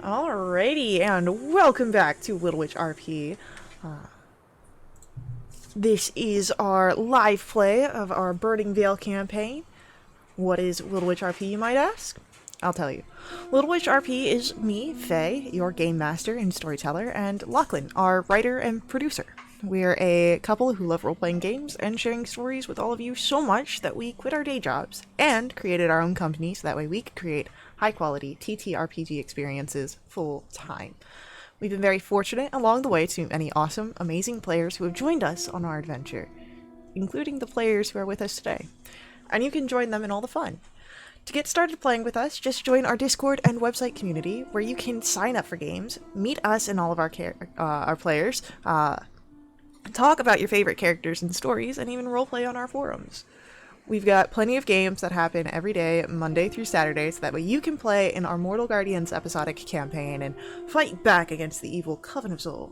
Alrighty, and welcome back to Wildewitch RP. This is our live play of our Burning Veil campaign. What is Wildewitch RP, you might ask? I'll tell you. Wildewitch RP is me, Faye, your game master and storyteller, and Lachlan, our writer and producer. We're a couple who love role-playing games and sharing stories with all of you so much that we quit our day jobs and created our own company so that way we could create high-quality TTRPG experiences full-time. We've been very fortunate along the way to meet many awesome, amazing players who have joined us on our adventure, including the players who are with us today. And you can join them in all the fun. To get started playing with us, just join our Discord and website community, where you can sign up for games, meet us and all of our players, talk about your favorite characters and stories, and even roleplay on our forums. We've got plenty of games that happen every day, Monday through Saturday, so that way you can play in our Mortal Guardians episodic campaign and fight back against the evil Coven of Zol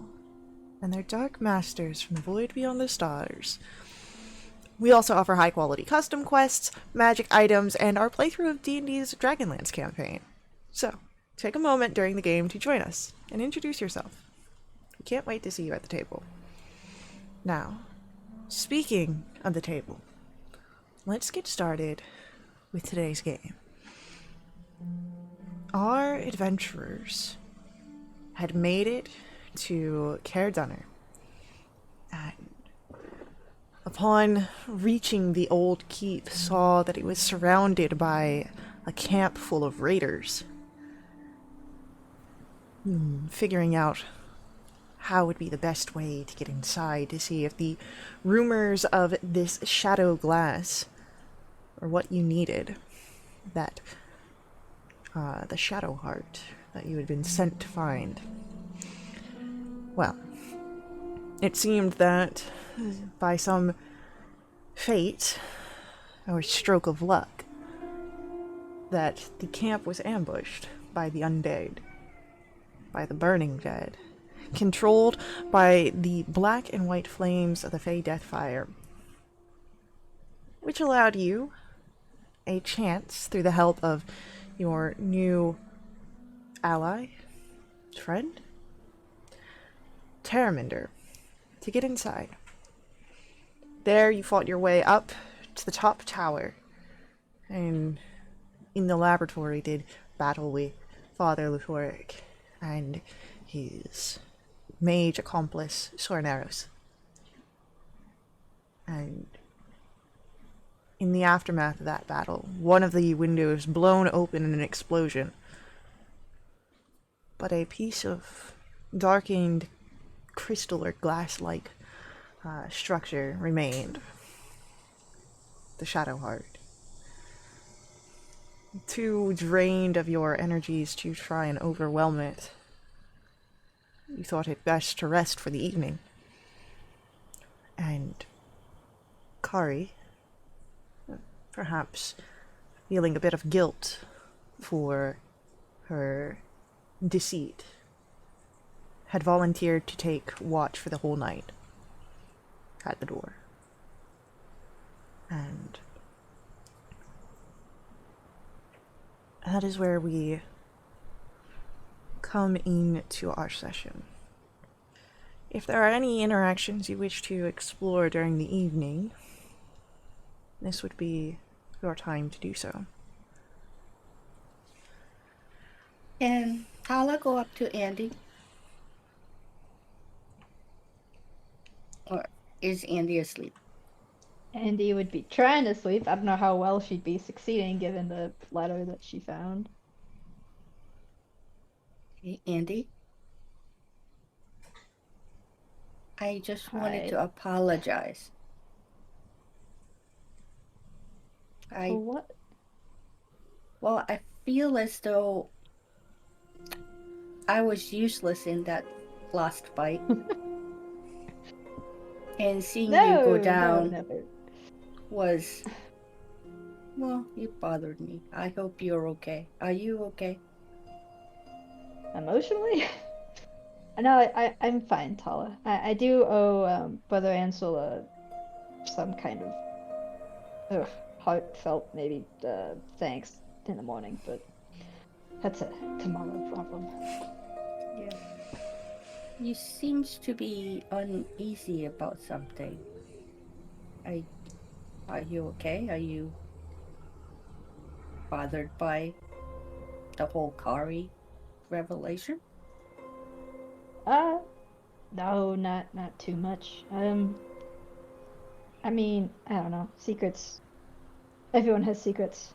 and their dark masters from the void beyond the stars. We also offer high-quality custom quests, magic items, and our playthrough of D&D's Dragonlance campaign. So, take a moment during the game to join us and introduce yourself. We can't wait to see you at the table. Now, speaking of the table, let's get started with today's game. Our adventurers had made it to Caer Dunner, and upon reaching the old keep, saw that it was surrounded by a camp full of raiders. Figuring out how would be the best way to get inside to see if the rumors of this shadow glass or what you needed, that the shadow heart that you had been sent to find. Well, it seemed that by some fate or stroke of luck, that the camp was ambushed by the undead, by the burning dead, controlled by the black and white flames of the Fey Deathfire, which allowed you a chance, through the help of your new ally, friend, Terraminder, to get inside. There you fought your way up to the top tower, and in the laboratory did battle with Father Luthoric and his mage accomplice, Sorneros. And in the aftermath of that battle, one of the windows blown open in an explosion, but a piece of darkened crystal or glass-like structure remained. The Shadow Heart. Too drained of your energies to try and overwhelm it, you thought it best to rest for the evening. And Kari, perhaps feeling a bit of guilt for her deceit, had volunteered to take watch for the whole night at the door. And that is where we come into our session. If there are any interactions you wish to explore during the evening, this would be your time to do so. And I'll go up to Andy. Or is Andy asleep? Andy would be trying to sleep. I don't know how well she'd be succeeding given the letter that she found. Hey, Andy? I just wanted to apologize. For what? Well, I feel as though I was useless in that last fight. And seeing you go down was... Well, it bothered me. I hope you're okay. Are you okay? Emotionally? No, I'm fine, Tala. I do owe Brother Ansel some kind of heartfelt, maybe, thanks in the morning, but That's a tomorrow problem. Yeah. You seems to be uneasy about something. Are you okay? Are you bothered by the whole Kari revelation? No, not too much. I mean, I don't know. Secrets. Everyone has secrets.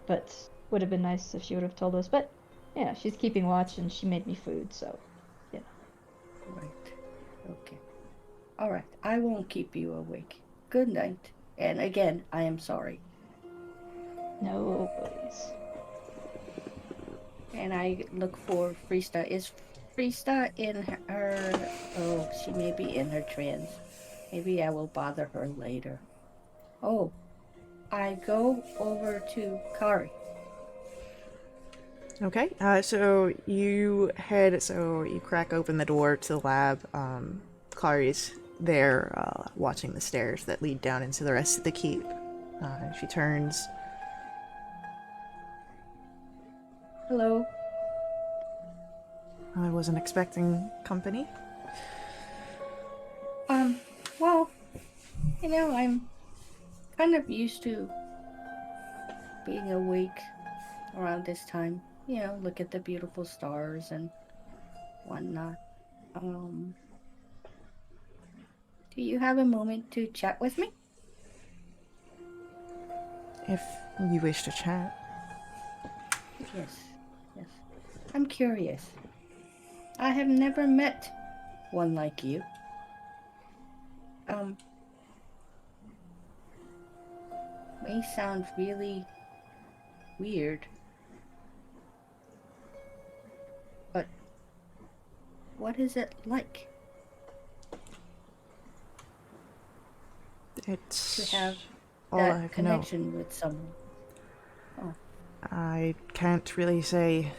But would have been nice if she would have told us. But yeah, she's keeping watch and she made me food, so you know. Right. Okay. All right. I won't keep you awake. Good night. And again, I am sorry. No worries. And I look for Freesta. Is Freesta in her... Oh, she may be in her trance. Maybe I will bother her later. Oh, I go over to Kari. Okay, so you crack open the door to the lab. Clary's there, watching the stairs that lead down into the rest of the keep. She turns. Hello. I wasn't expecting company. Well, I'm kind of used to being awake around this time. Look at the beautiful stars and whatnot. Do you have a moment to chat with me? If you wish to chat. Yes. I'm curious. I have never met one like you. May sound really weird, but what is it like It's to have all that I've connection with someone? Oh, I can't really say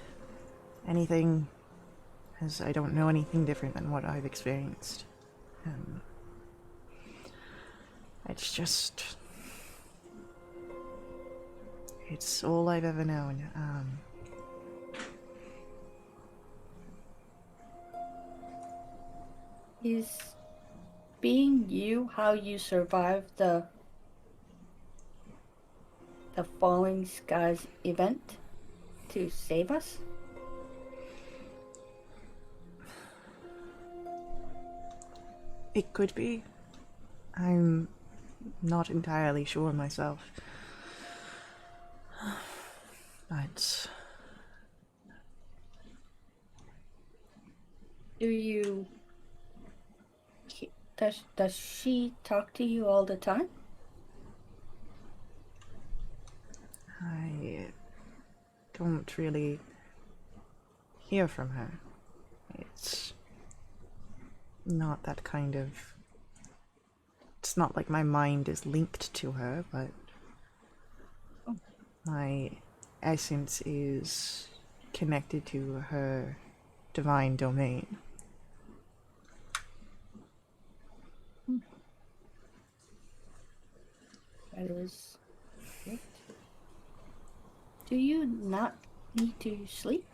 anything, as I don't know anything different than what I've experienced. It's all I've ever known. is being you how you survived the falling skies event to save us? It could be. I'm not entirely sure myself. But Does she talk to you all the time? I don't really hear from her. It's not that kind of... It's not like my mind is linked to her, but my essence is connected to her divine domain. That is great. Do you not need to sleep?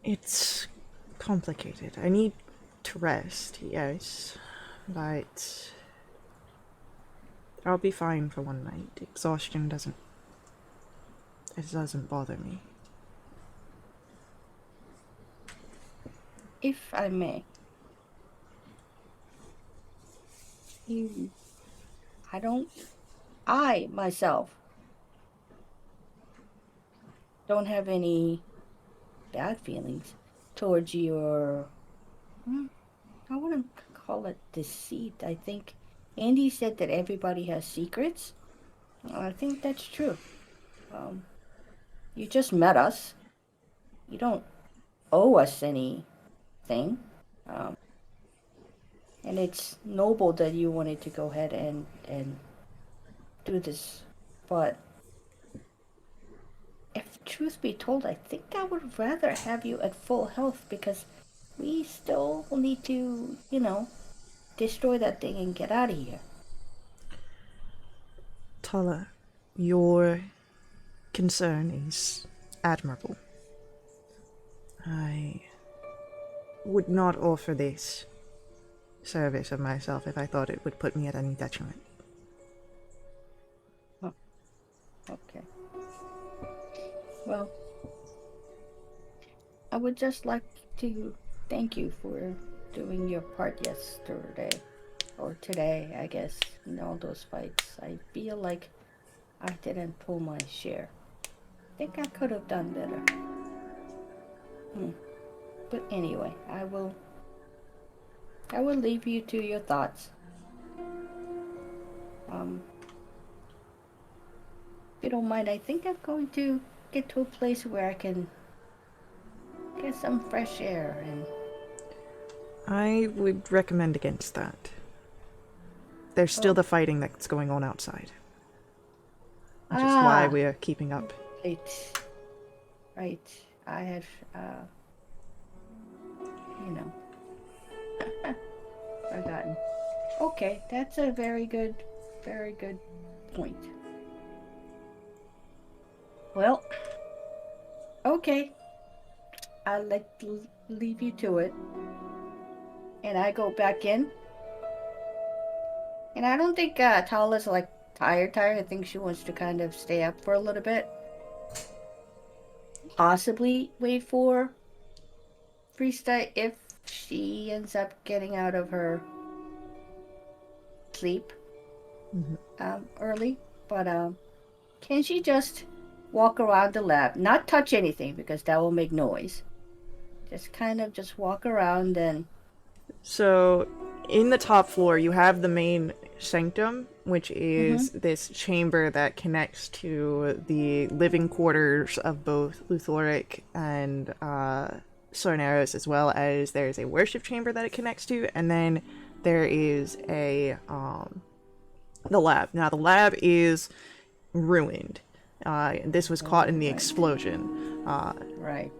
It's complicated. I need to rest, yes, but I'll be fine for one night. Exhaustion doesn't bother me. If I may. I myself don't have any bad feelings towards your, I wouldn't call it deceit. I think Andy said that everybody has secrets. I think that's true. You just met us. You don't owe us anything. And it's noble that you wanted to go ahead and do this. But if truth be told, I think I would rather have you at full health, because we still need to, destroy that thing and get out of here. Tala, your concern is admirable. I would not offer this service of myself if I thought it would put me at any detriment. Oh, okay. Well, I would just like to thank you for doing your part yesterday. Or today, I guess, in all those fights. I feel like I didn't pull my share. I think I could have done better. But anyway, I will leave you to your thoughts. If you don't mind, I think I'm going to get to a place where I can get some fresh air and... I would recommend against that. There's still the fighting that's going on outside. Which is why we're keeping up. Right. I had, forgotten. Okay, that's a very good point. Well, okay. I'll leave you to it. And I go back in. And I don't think Tala's like tired. I think she wants to kind of stay up for a little bit. Possibly wait for Freestyle if she ends up getting out of her sleep early. But can she just walk around the lab, not touch anything because that will make noise. Just kind of just walk around and... So, in the top floor, you have the main sanctum, which is this chamber that connects to the living quarters of both Luthoric and Sorneros, as well as there's a worship chamber that it connects to, and then there is a the lab. Now, the lab is ruined. This was caught in the explosion. Right.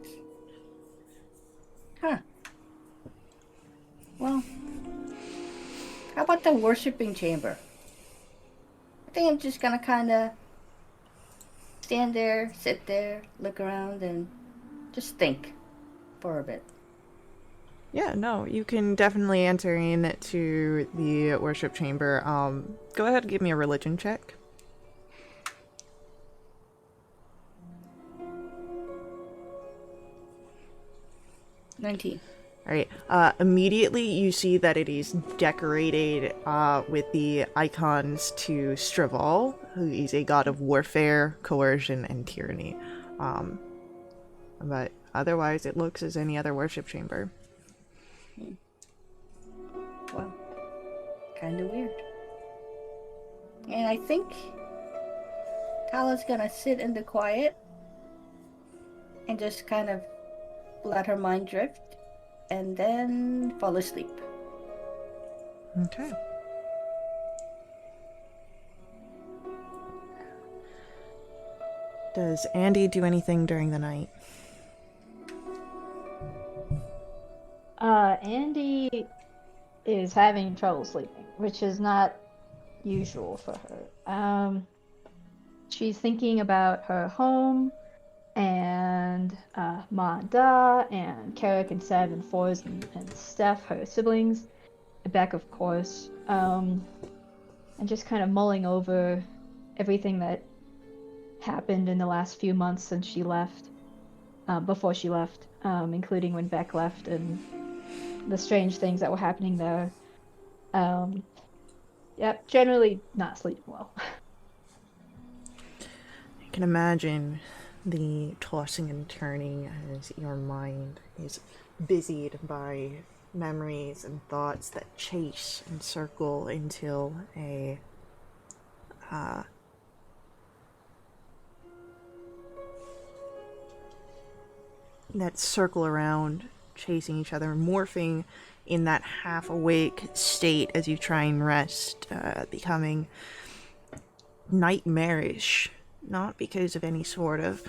Huh. Well, how about the worshipping chamber? I think I'm just gonna kind of stand there, sit there, look around, and just think for a bit. Yeah, no, you can definitely enter into the worship chamber. Go ahead and give me a religion check. 19. Alright, immediately you see that it is decorated with the icons to Straval, who is a god of warfare, coercion, and tyranny. But otherwise it looks as any other worship chamber. Well, kind of weird. And I think Tala's gonna sit in the quiet and just kind of let her mind drift and then fall asleep. Okay. Does Andy do anything during the night? Andy is having trouble sleeping, which is not usual for her. She's thinking about her home and Ma and Da and Carrick and Seb and Foz and Steph, her siblings, Beck, of course, and just kind of mulling over everything that happened in the last few months since she left, before she left, including when Beck left and the strange things that were happening there. Yep, generally not sleeping well. I can imagine the tossing and turning as your mind is busied by memories and thoughts that chase and circle until a that circle around, chasing each other, morphing in that half-awake state as you try and rest, becoming nightmarish, not because of any sort of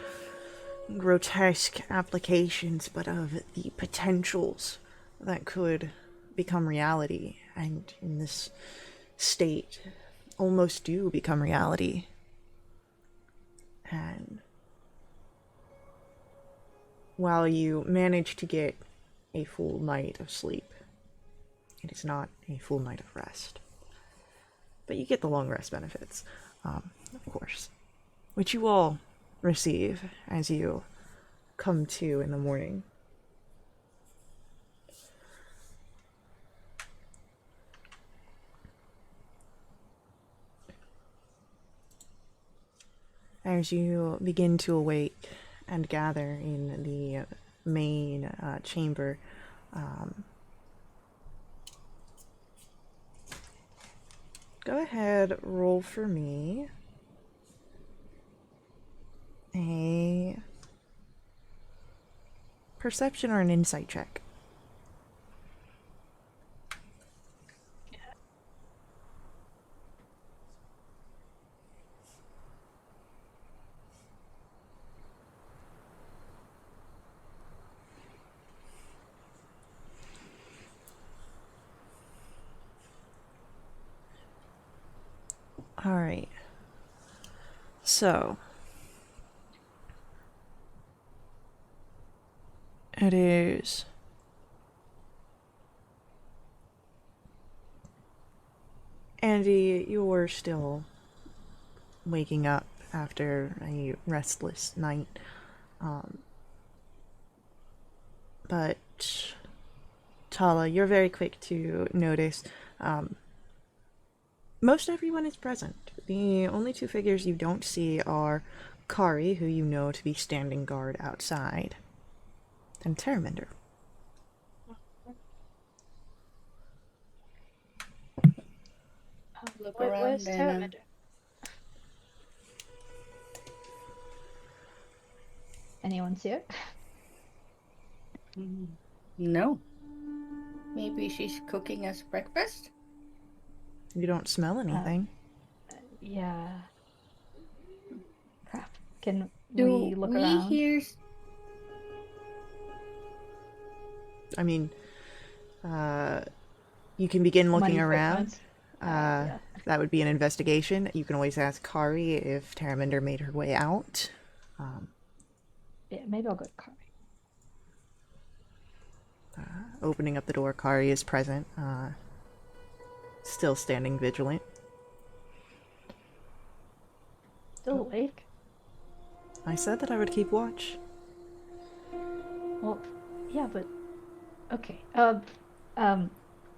grotesque applications, but of the potentials that could become reality, and in this state almost do become reality. And while you manage to get a full night of sleep, it is not a full night of rest. But you get the long rest benefits, of course, which you all receive as you come to in the morning. As you begin to awake and gather in the main chamber, go ahead, roll for me a perception or an insight check. Alright. So, it is Andy, you're still waking up after a restless night. But Tala, you're very quick to notice most everyone is present. The only two figures you don't see are Kari, who you know to be standing guard outside, and Terraminder. Look Where's around and Terraminder? Anyone see it? no. Maybe she's cooking us breakfast? You don't smell anything. Yeah. Crap. Can Do we look we around? hear... I mean, you can begin looking Money around. footprints? Yeah. That would be an investigation. You can always ask Kari if Terraminder made her way out. Yeah, maybe I'll go to Kari. Opening up the door, Kari is present, still standing vigilant. Still awake? I said that I would keep watch. Well, yeah, but okay.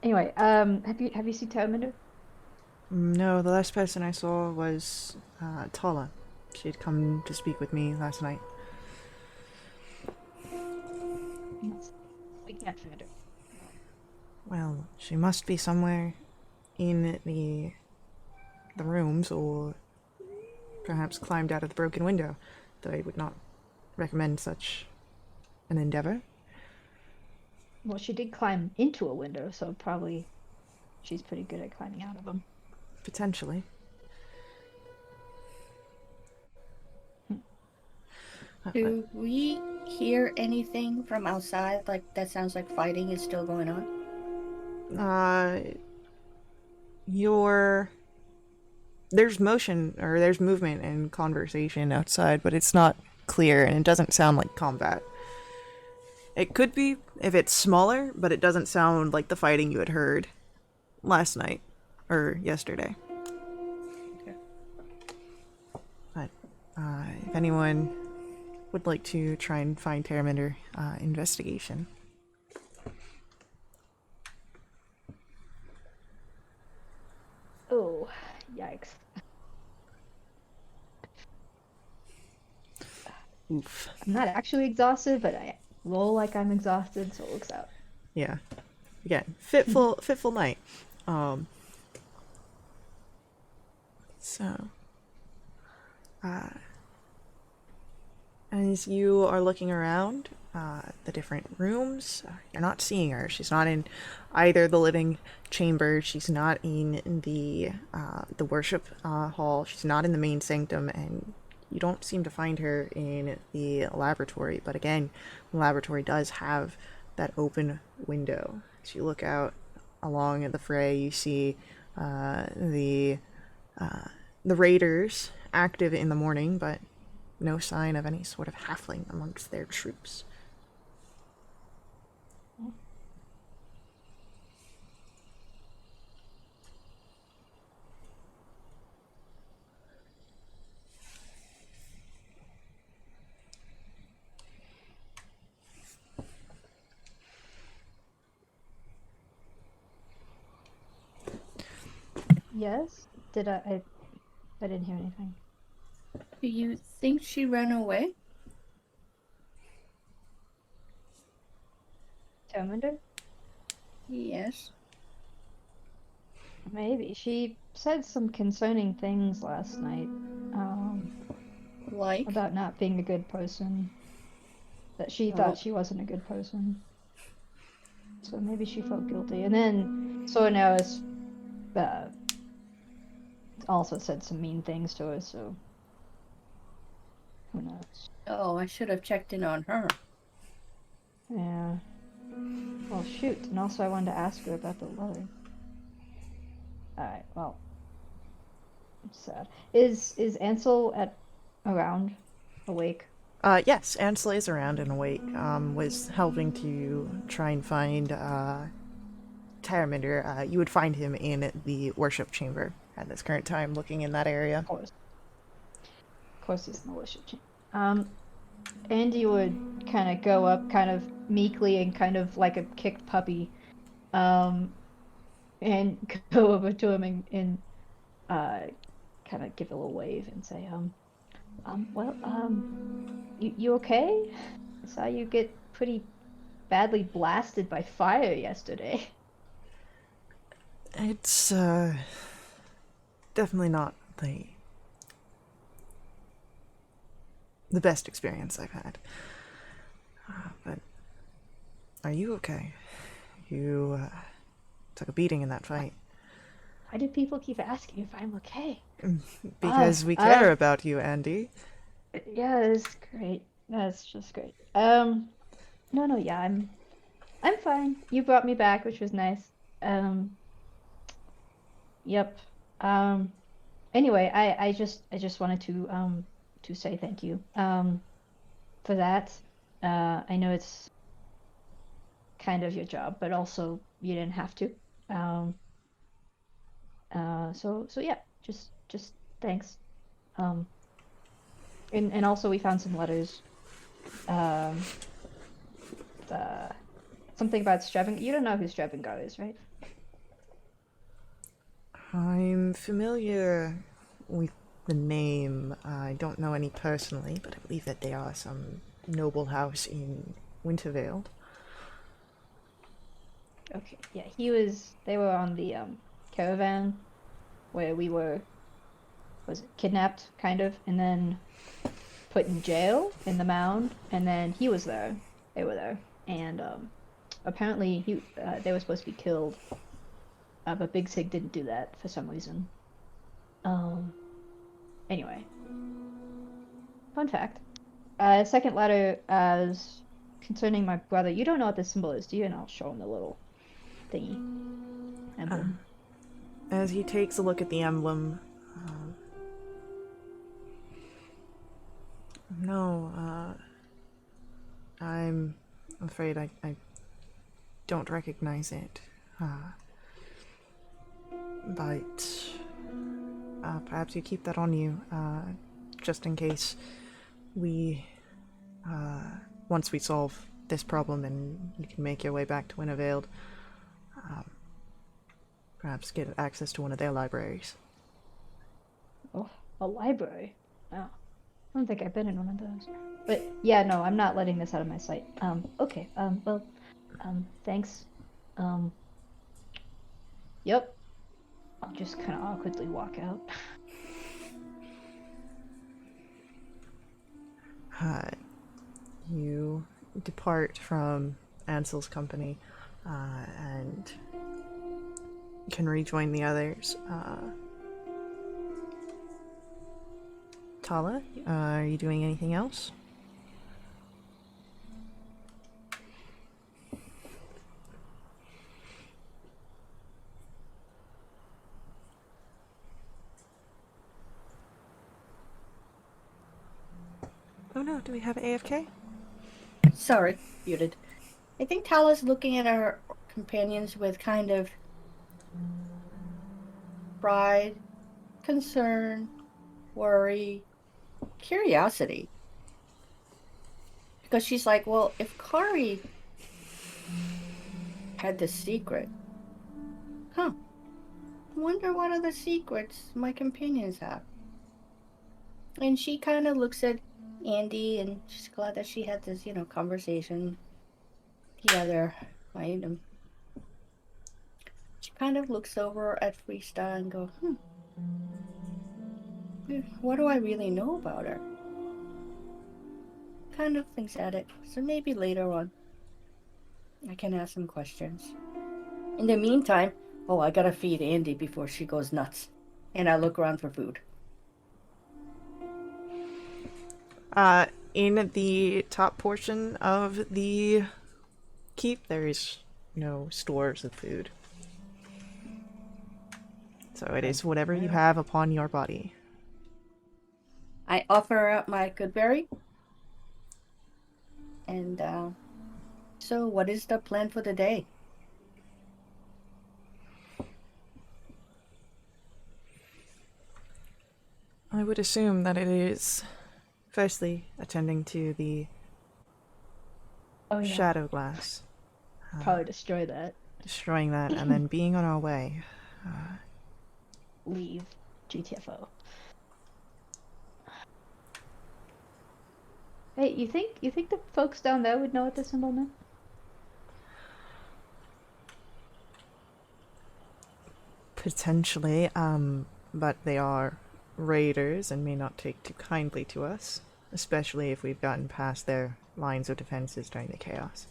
Anyway, have you seen Terraminder? No, the last person I saw was Tala. She had come to speak with me last night. Yes. We can't find her. Well, she must be somewhere in the rooms, or perhaps climbed out of the broken window, though I would not recommend such an endeavor. Well, she did climb into a window, so probably she's pretty good at climbing out of them. Potentially. Do we hear anything from outside? Like, that sounds like fighting is still going on? There's motion, or there's movement and conversation outside, but it's not clear, and it doesn't sound like combat. It could be if it's smaller, but it doesn't sound like the fighting you had heard last night, or yesterday. Okay. But, if anyone would like to try and find Terraminder, investigation. Oh, yikes. Oof. I'm not actually exhausted, but I roll like I'm exhausted, so it looks out. Yeah. Again, fitful night. So, as you are looking around the different rooms, you're not seeing her. She's not in either the living chamber. She's not in the worship hall. She's not in the main sanctum, and you don't seem to find her in the laboratory. But again, the laboratory does have that open window. As you look out along the fray, you see the raiders active in the morning, but no sign of any sort of halfling amongst their troops. Yes? Did I didn't hear anything. Do you think she ran away? Terminder? Yes. Maybe. She said some concerning things last night. Like? About not being a good person. That she Oh. thought she wasn't a good person. So maybe she felt guilty. And then Sornaris also said some mean things to her, so who knows? Oh, I should have checked in on her. Yeah. Well, shoot. And also I wanted to ask her about the letter. Alright, well. It's sad. Is Ansel around? Awake? Yes, Ansel is around and awake. Was helping to try and find Terminder. You would find him in the worship chamber at this current time, looking in that area. Of course. Of course he's in the worship chamber. Andy would kind of go up kind of meekly and kind of like a kicked puppy. And go over to him and kind of give a little wave and say, you okay? I saw you get pretty badly blasted by fire yesterday. It's definitely not the best experience I've had. But are you okay? You took a beating in that fight. Why do people keep asking if I'm okay? Because we care about you, Andy. Yeah, it's great. That's just great. No, yeah, I'm fine. You brought me back, which was nice. Yep. Anyway, I just wanted to say thank you for that. I know it's kind of your job, but also you didn't have to. So yeah, just thanks. And also we found some letters. Um, something about Stravingar. You don't know who Stravingar is, right? I'm familiar with the name. I don't know any personally, but I believe that they are some noble house in Wintervale. Okay, yeah, they were on the caravan where we were, was it kidnapped, kind of, and then put in jail in the mound, and then he was there. They were there, and apparently they were supposed to be killed, but Big Sig didn't do that for some reason. Anyway, fun fact. Second letter is concerning my brother. You don't know what this symbol is, do you? And I'll show him the little thingy emblem. As he takes a look at the emblem, no, I'm afraid I don't recognize it. But perhaps you keep that on you, just in case we, once we solve this problem and you can make your way back to Wintervale, perhaps get access to one of their libraries. Oh, a library. Oh, I don't think I've been in one of those. But yeah, no, I'm not letting this out of my sight. Okay. Well, thanks. Yep. I'll just kind of awkwardly walk out. You depart from Ansel's company and can rejoin the others. Tala, are you doing anything else? no, do we have AFK? Sorry, muted. I think Tala's looking at our companions with kind of pride, concern, worry, curiosity. Because she's like, well, if Kari had the secret, huh? Wonder what other secrets my companions have. And she kind of looks at Andy, and she's glad that she had this, conversation. The other item. She kind of looks over at Freestyle and goes, what do I really know about her? Kind of thinks at it. So maybe later on, I can ask some questions. In the meantime, I gotta feed Andy before she goes nuts. And I look around for food. In the top portion of the keep, there is no stores of food. So it is whatever you have upon your body. I offer up my good berry. And, so what is the plan for the day? I would assume that it is firstly attending to the Oh yeah. shadow glass, Probably destroy that. destroying that, and then being on our way. Leave GTFO. Hey, you think the folks down there would know what this symbol meant? Potentially, but they are raiders and may not take too kindly to us, especially if we've gotten past their lines of defenses during the chaos.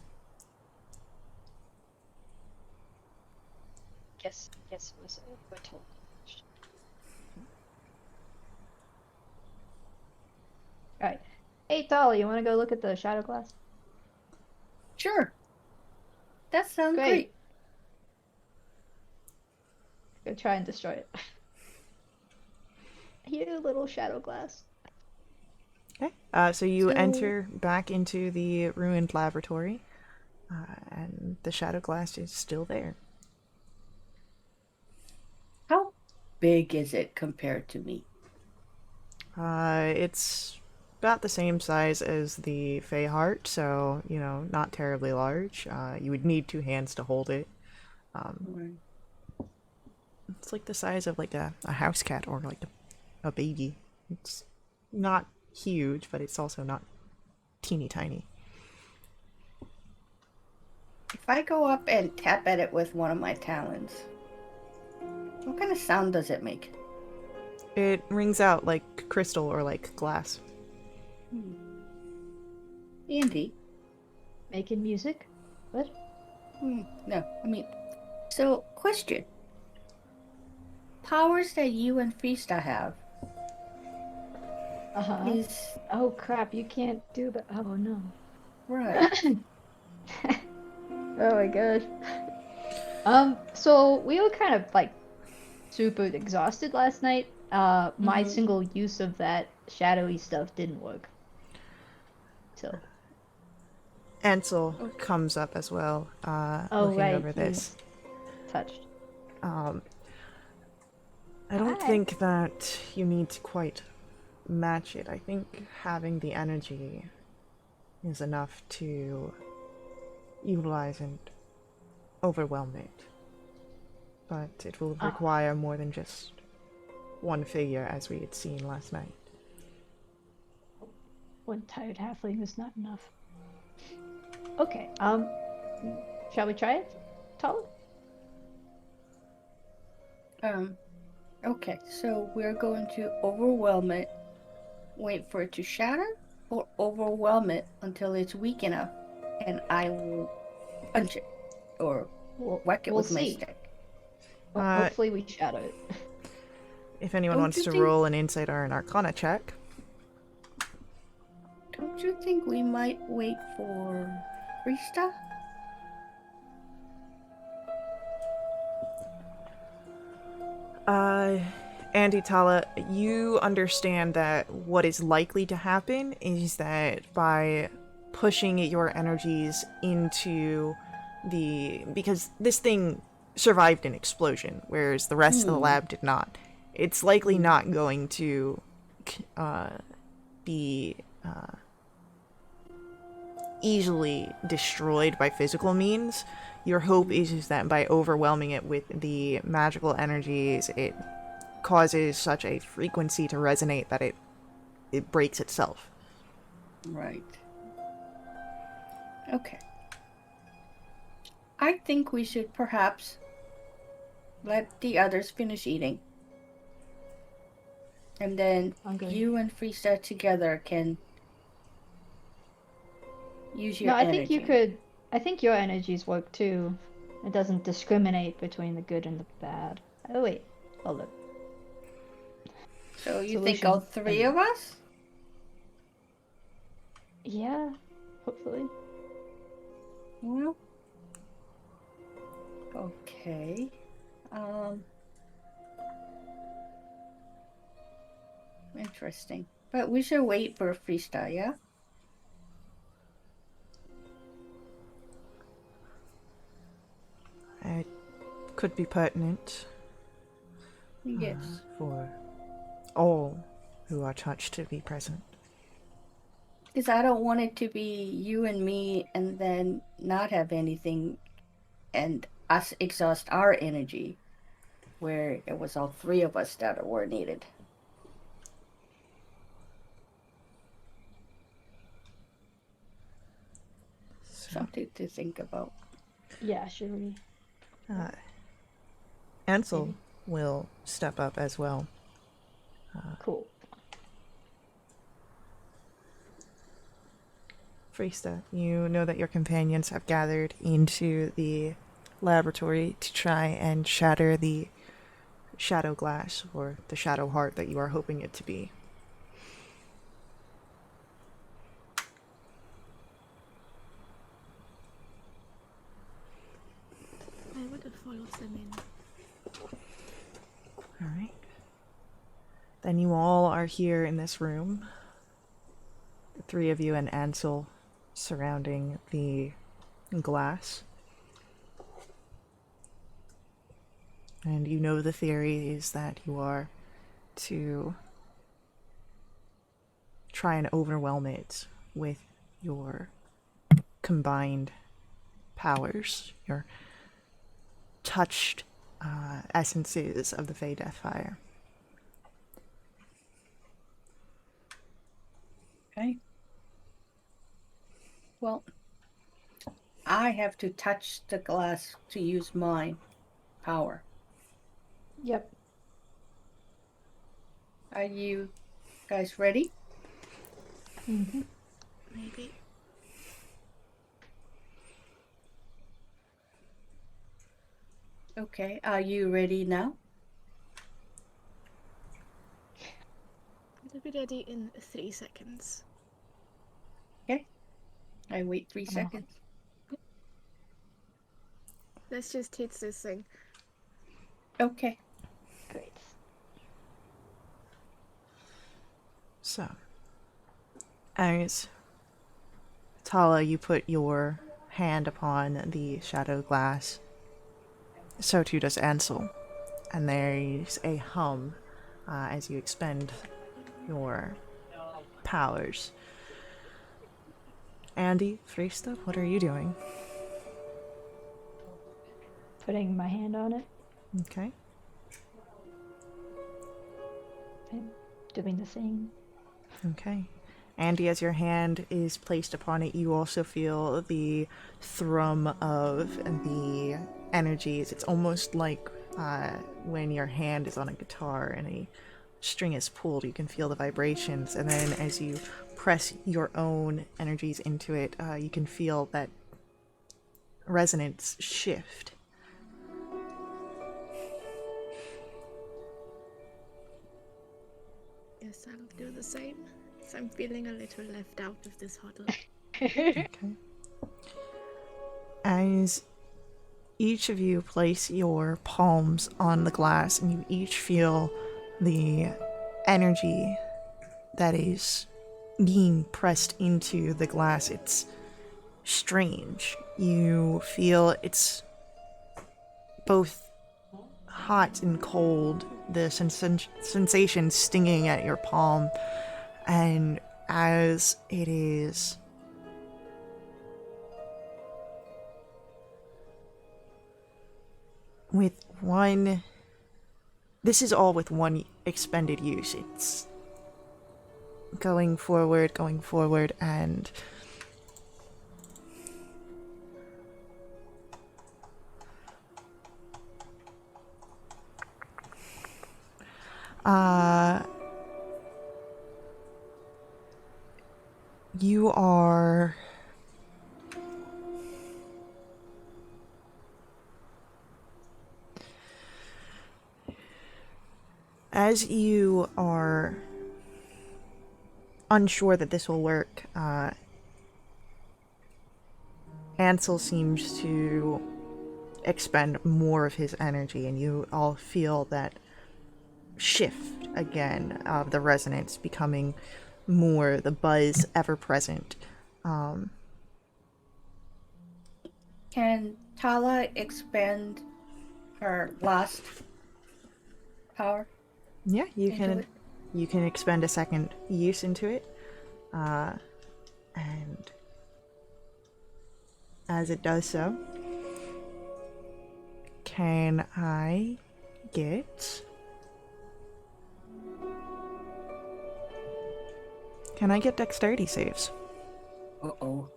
Yes, it was we're told. Alright. Hey, Dolly, you want to go look at the shadow glass? Sure. That sounds great. Go try and destroy it. You little shadow glass. Okay, so you enter back into the ruined laboratory, and the shadow glass is still there. How big is it compared to me? It's about the same size as the Fey Heart, so, not terribly large. You would need 2 hands to hold it. It's like the size of like a house cat or like a baby. It's not huge, but it's also not teeny tiny. If I go up and tap at it with one of my talons, what kind of sound does it make? It rings out like crystal or like glass. Andy? Making music? What? No, so, question. Powers that you and Fista have is... Oh crap, you can't do that. Oh no. Right. Oh my gosh. So we were kind of like super exhausted last night. My single use of that shadowy stuff didn't work. So Ansel comes up as well, looking over this. Touched. I don't think that you need to quite match it. I think having the energy is enough to utilize and overwhelm it. But it will require more than just one figure, as we had seen last night. One tired halfling is not enough. Okay, shall we try it, Tala? Okay, so we're going to overwhelm it, wait for it to shatter, or overwhelm it until it's weak enough, and I will punch it, or whack it with my stick. Well, hopefully we shatter it. If anyone wants to roll an insight or an arcana check. Don't you think we might wait for Rista? Andy Tala, you understand that what is likely to happen is that by pushing your energies into because this thing survived an explosion, whereas the rest of the lab did not. It's likely not going to be easily destroyed by physical means. Your hope is that by overwhelming it with the magical energies, it causes such a frequency to resonate that it breaks itself. Right. Okay. I think we should perhaps let the others finish eating. And then Hungry. you and Freesta together can use your No, I energy. think you could. I think your energies work too. It doesn't discriminate between the good and the bad. Oh wait, hold up. So you think all three of us? Yeah, hopefully. Well, okay. Interesting. But we should wait for Freesta, yeah? It could be pertinent Yes. for all who are touched to be present. Because I don't want it to be you and me and then not have anything and us exhaust our energy, where it was all three of us that were needed. Something to think about. Yeah, should we? Ansel will step up as well. Cool. Freesta, you know that your companions have gathered into the laboratory to try and shatter the shadow glass, or the shadow heart that you are hoping it to be. I would have followed them in. Alright. Then you all are here in this room. The three of you and Ansel surrounding the glass. And you know the theory is that you are to try and overwhelm it with your combined powers, your touched essences of the Fey Deathfire. Okay. Well, I have to touch the glass to use my power. Yep. Are you guys ready? Mm-hmm. Maybe. Okay. Are you ready now? It'll be ready in 3 seconds. Okay. I wait 3 seconds. Let's just taste this thing. Okay. Great. So, as Tala, you put your hand upon the shadow glass, so too does Ansel. And there's a hum as you expend your powers. Andy, Freesta, what are you doing? Putting my hand on it. Okay. I'm doing the same. Okay. Andy, as your hand is placed upon it, you also feel the thrum of the energies. It's almost like when your hand is on a guitar and a string is pulled, you can feel the vibrations. And then as you press your own energies into it, you can feel that resonance shift. Yes, I'll do the same. So I'm feeling a little left out of this huddle. Okay. As each of you place your palms on the glass and you each feel the energy that is being pressed into the glass. It's strange. You feel it's both hot and cold, the sensation stinging at your palm, and as it is with one, this is all with one expended use. It's going forward, and you are as you are unsure that this will work, Ansel seems to expend more of his energy, and you all feel that shift again of the resonance becoming more, the buzz ever present. Can Tala expend her last power? Yeah, you Into can it? you can expend a second use into it, and as it does so, can I get dexterity saves? Uh-oh.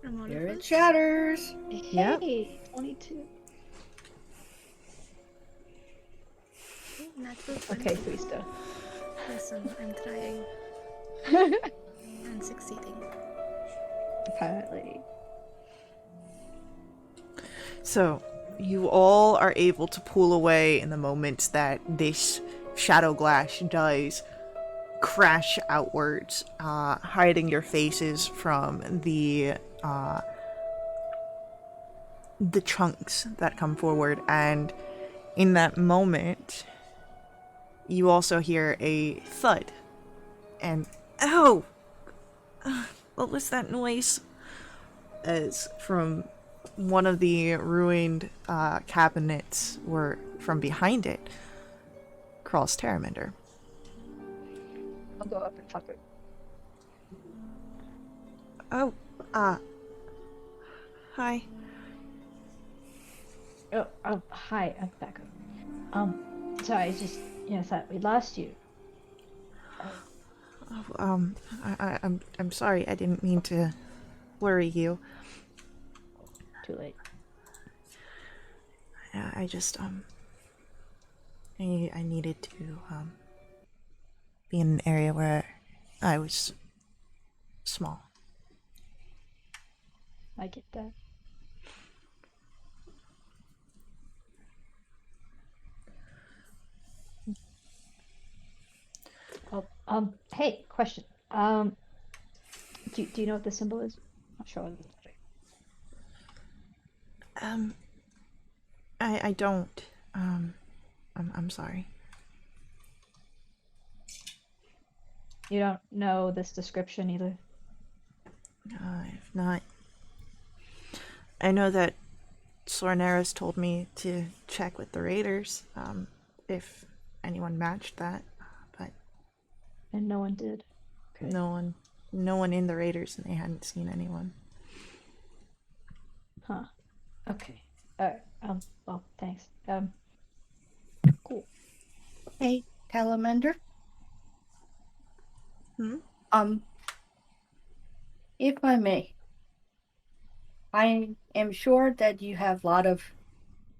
I'm all Here of it us. shatters. Yep. Hey, 22. Natural 20. Okay, 3 still. Listen, I'm trying and succeeding. Apparently. So, you all are able to pull away in the moment that this shadow glass does crash outwards, hiding your faces from the chunks that come forward. And in that moment, you also hear a thud. And, oh! What was that noise? As from one of the ruined cabinets, were from behind it, crawls Terraminder. I'll go up and fuck her. Oh, hi. Oh, hi, I'm back up. Sorry, I just, thought we lost you. I'm sorry. I didn't mean to worry you. Too late. I just I needed to be in an area where I was small. I get that. Oh, hey, question. Do you know what the symbol is? Not sure. I don't. I'm sorry. You don't know this description either? If not, I know that Sorneris told me to check with the raiders, if anyone matched that, but And no one did. Okay. no one in the raiders, and they hadn't seen anyone. Huh. Okay. Alright. Well, thanks. Cool. Hey, Talamander. If I may, I am sure that you have a lot of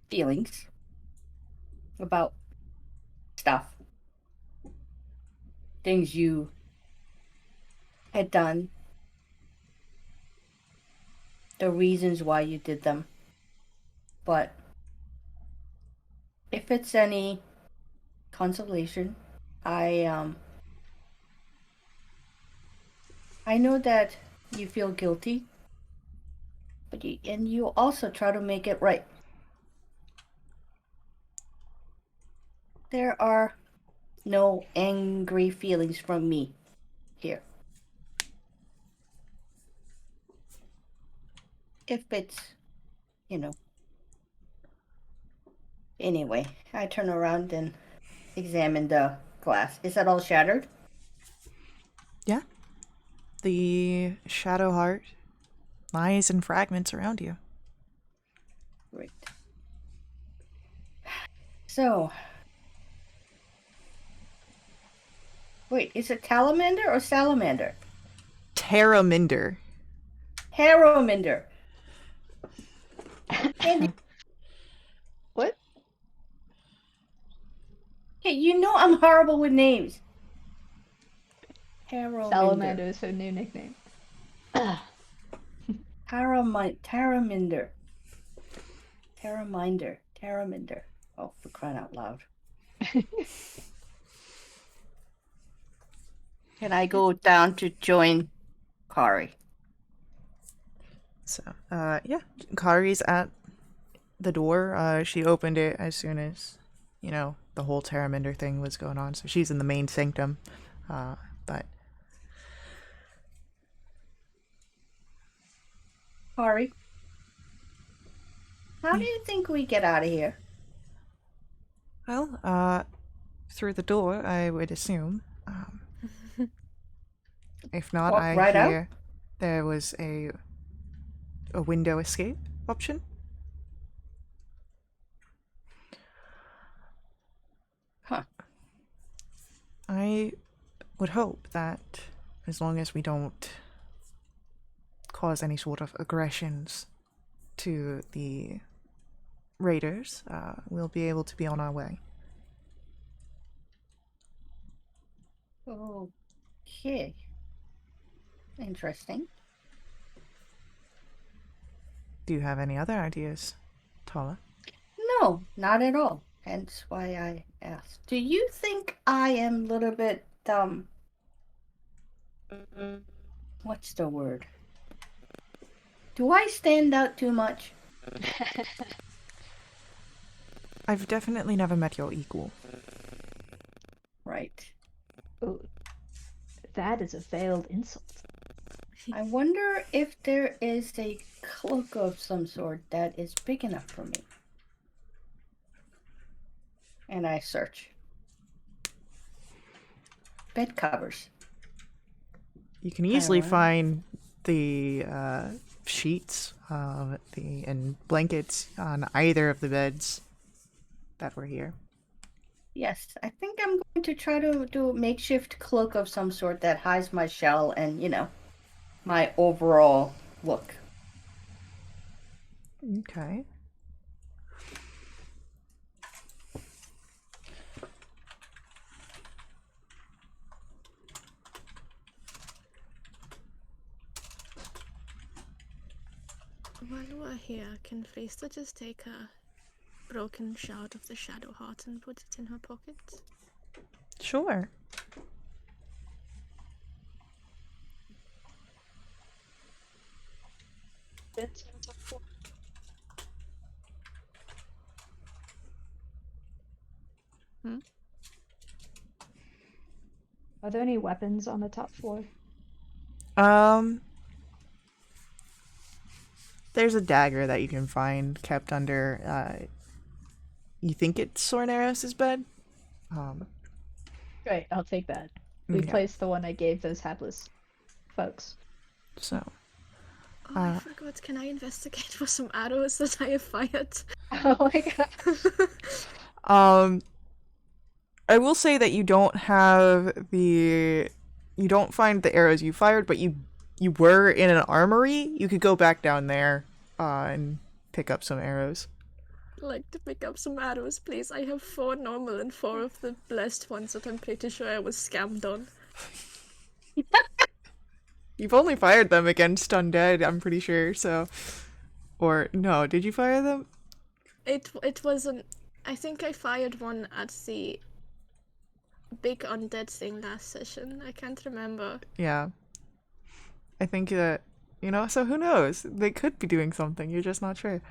feelings about stuff, things you had done, the reasons why you did them. But if it's any consolation, I know that you feel guilty, but you also try to make it right. There are No angry feelings from me here. If it's, you know. Anyway, I turn around and examine the glass. Is that all shattered? Yeah. The shadow heart lies in fragments around you. Great. So. Wait, is it Talamander or Salamander? Terraminder. Harrowminder. And What? hey, you know I'm horrible with names. Harrowminder. Salamander is her new nickname. Taraminder. Taraminder. Oh, for crying out loud. Can I go down to join Kari? So, yeah. Kari's at the door. She opened it as soon as, the whole Terraminder thing was going on. So she's in the main sanctum. But Kari, how do you think we get out of here? well, through the door, I would assume. If not, Walk I right out? hear there was a window escape option. Huh. I would hope that as long as we don't cause any sort of aggressions to the raiders, we'll be able to be on our way. Okay. Interesting. Do you have any other ideas, Tala? No, not at all. Hence why I asked. Do you think I am a little bit, what's the word? Do I stand out too much? I've definitely never met your equal. Right. Ooh, that is a veiled insult. I wonder if there is a cloak of some sort that is big enough for me. And I search. Bed covers. You can easily wow. find the sheets and blankets on either of the beds that were here. Yes, I think I'm going to try to do a makeshift cloak of some sort that hides my shell and, my overall look. Okay. While we're here, can Fleista just take a broken shard of the shadow heart and put it in her pocket? Sure. Hmm? Are there any weapons on the top floor? There's a dagger that you can find kept under, you think it's Sorneros' bed? Great, I'll take that. Yeah. Replace the one I gave those hapless folks. So, Oh, I forgot. Can I investigate for some arrows that I have fired? Oh my god. I will say that you don't find the arrows you fired, but you were in an armory. You could go back down there and pick up some arrows. I'd like to pick up some arrows, please. I have 4 normal and 4 of the blessed ones that I'm pretty sure I was scammed on. You've only fired them against undead, I'm pretty sure, so... Or, no, did you fire them? It wasn't... I think I fired one at the big undead thing last session. I can't remember. Yeah. I think that, so who knows? They could be doing something, you're just not sure.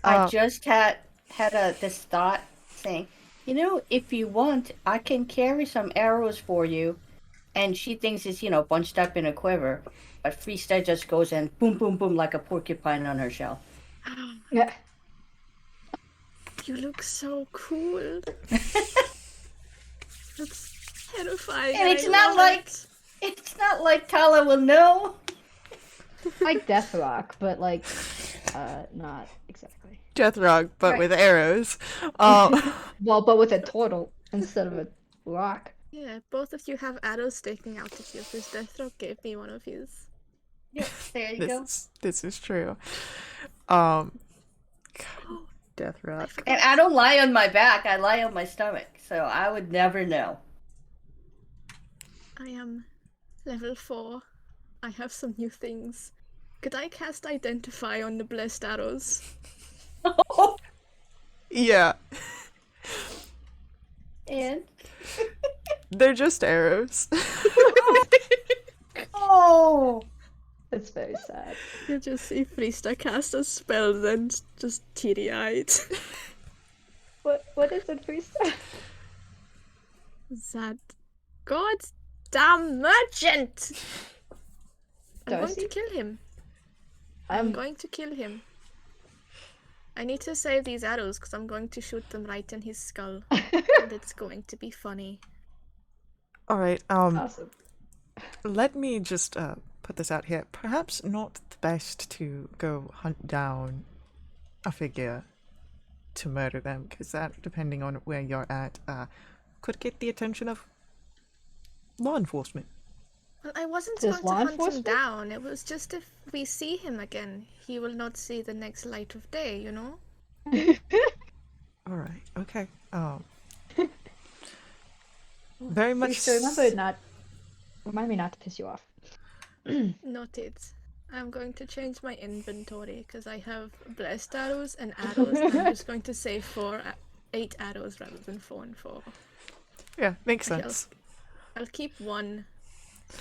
I just had had this thought saying, you know, if you want, I can carry some arrows for you. And she thinks it's, you know, bunched up in a quiver. But Freesta just goes in boom, boom, boom like a porcupine on her shell. Yeah. You look so cool. That's terrifying. And it's I not love like it. it's not like Tala will know. Like Deathrock, but like, not exactly. Deathrock, but Right. with arrows. Well, but with a turtle instead of a rock. Yeah, both of you have arrows sticking out of you because Deathrock gave me one of his. Yeah, there you go. This is true. God, Oh, Deathrock. And I don't lie on my back, I lie on my stomach. So I would never know. I am level 4. I have some new things. Could I cast Identify on the blessed arrows? Yeah, And they're just arrows. oh, That's very sad. You just see Freesta cast a spell, then just teary-eyed. What is it, Freesta? That goddamn merchant! I'm going Darcy? to kill him. I'm I'm going to kill him. I need to save these arrows because I'm going to shoot them right in his skull. And it's going to be funny. All right. awesome. Let me just put this out here. Perhaps not the best to go hunt down a figure to murder them, because that, depending on where you're at, could get the attention of law enforcement. Well, I wasn't Does going law to hunt him enforcement? down. It was just if we see him again, he will not see the next light of day, you know? All right. Okay. Very much. Freesta, remind me not to piss you off. Noted. I'm going to change my inventory because I have blessed arrows and arrows. And I'm just going to say 8 arrows rather than 4 and 4. Yeah, makes Okay, sense. I'll keep 1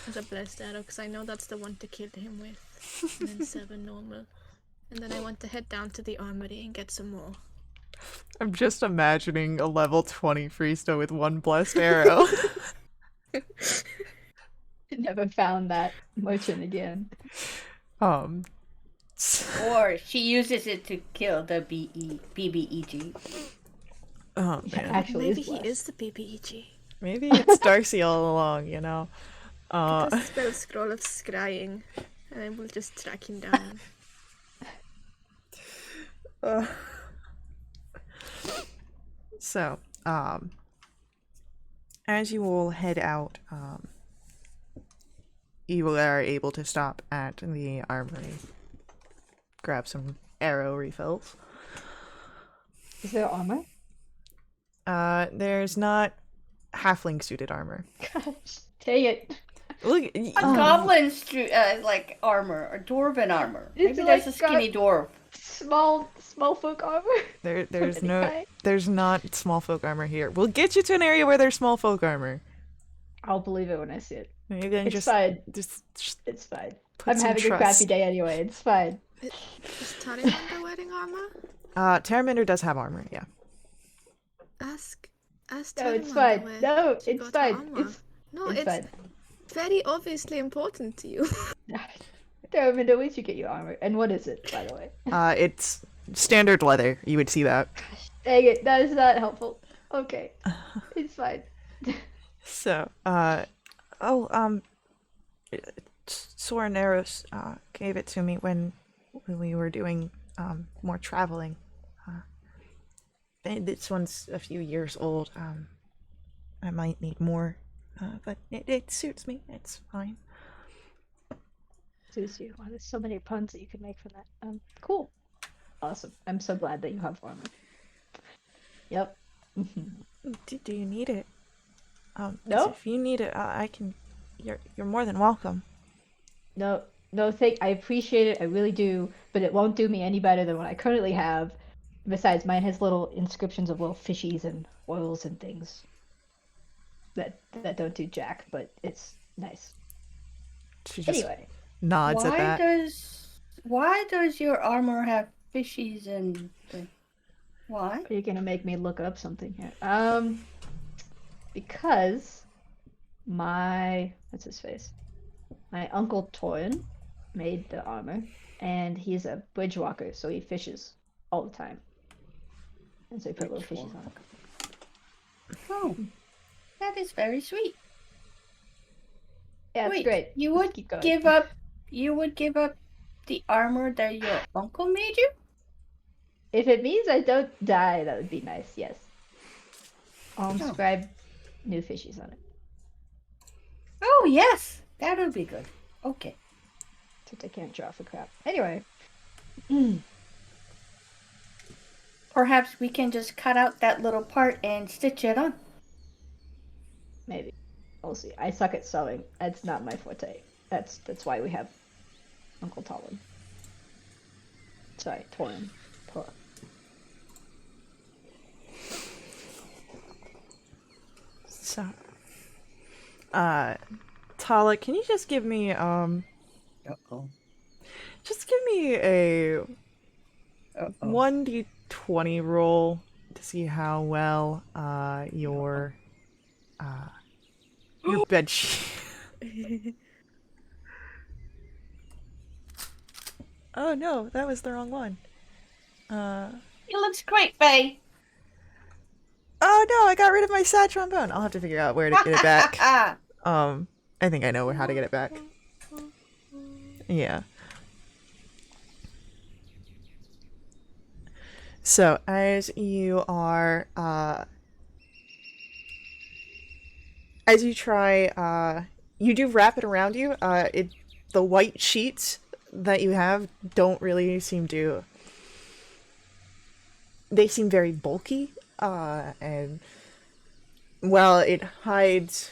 as a blessed arrow because I know that's the one to kill him with. And then 7 normal. And then I want to head down to the armory and get some more. I'm just imagining a level 20 Freesta with 1 blessed arrow. Never found that merchant again. or she uses it to kill the BBEG. Oh man. Actually, Maybe is he blessed. is the PPEG. Maybe it's Darcy all along, you know. Get a spell scroll of scrying, and I will just track him down. So, as you all head out, you are able to stop at the armory, grab some arrow refills. Is there armor? There's not halfling suited armor. Gosh, dang it. Look, A goblin's like armor or dwarven armor. It's Maybe there's a like skinny dwarf. Small folk armor? there's any no, kind? there's not small folk armor here. We'll get you to an area where there's small folk armor. I'll believe it when I see it. You can It's just, fine. just It's fine. put I'm some having a crappy trust. day anyway. It's fine. Is Taramander wearing armor? Terramander does have armor, yeah. Ask No, it's Taramander fine. where No, she it's got her fine. armor. No, It's it's fine. very obviously important to you. Dermot, at least you get your armor. And what is it, by the way? It's standard leather. You would see that. Dang it, that is not helpful. Okay. It's fine. So, Soren Eros gave it to me when we were doing more traveling. And this one's a few years old. I might need more, but it suits me. It's fine. Suits you. Wow, there's so many puns that you could make from that. Cool. Awesome. I'm so glad that you have armor. Yep. Do you need it? 'Cause No. If you need it, I can. You're more than welcome. No, I appreciate it. I really do, but it won't do me any better than what I currently have. Besides, mine has little inscriptions of little fishies and oils and things that don't do jack, but it's nice. She just Anyway, nods at that. Why does your armor have fishies and Why? Are you gonna make me look up something here? Because what's his face? My uncle Torin made the armor, and he's a bridge walker, so he fishes all the time. And so he put little fishes on it. Oh, that is very sweet. Yeah, it's Wait, great. you Let's would keep going. you would give up the armor that your uncle made you? If it means I don't die, that would be nice, yes. I'll inscribe new fishies on it. Oh, yes. That would be good. Okay. Except I can't draw for crap. Anyway. Perhaps we can just cut out that little part and stitch it on. Maybe. We'll see. I suck at sewing. That's not my forte. That's why we have Uncle Torin. Sorry, Torin. So, Tala, can you just give me Uh-oh. just give me a Uh-oh. 1d20 roll to see how well your bed sheet. Oh no, that was the wrong one. It looks great, Faye. Oh no, I got rid of my sad trombone. I'll have to figure out where to get it back. I think I know how to get it back. Yeah. So, as you are, as you try, you do wrap it around you. The white sheets that you have don't really seem to. They seem very bulky, and while it hides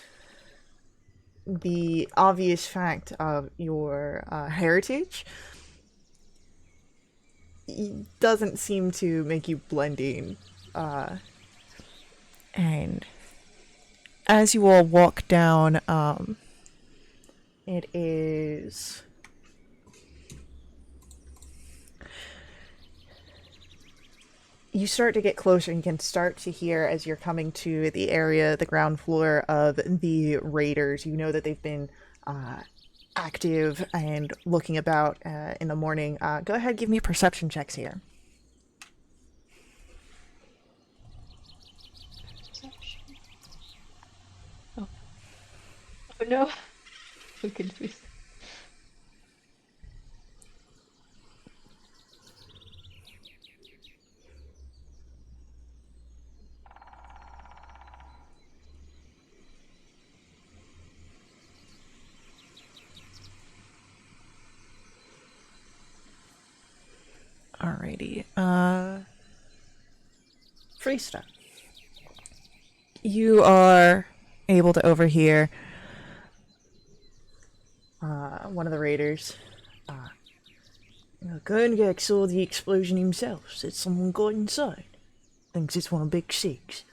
the obvious fact of your heritage, it doesn't seem to make you blend in. And as you all walk down, it is... You start to get closer and you can start to hear, as you're coming to the area, the ground floor of the raiders. You know that they've been active and looking about in the morning. Go ahead, give me perception checks here. Perception. Oh no. I'm confused. Alrighty. Freesta. You are able to overhear one of the raiders. Gerngex saw the explosion himself. Said someone got inside. Thinks it's one of Big Six.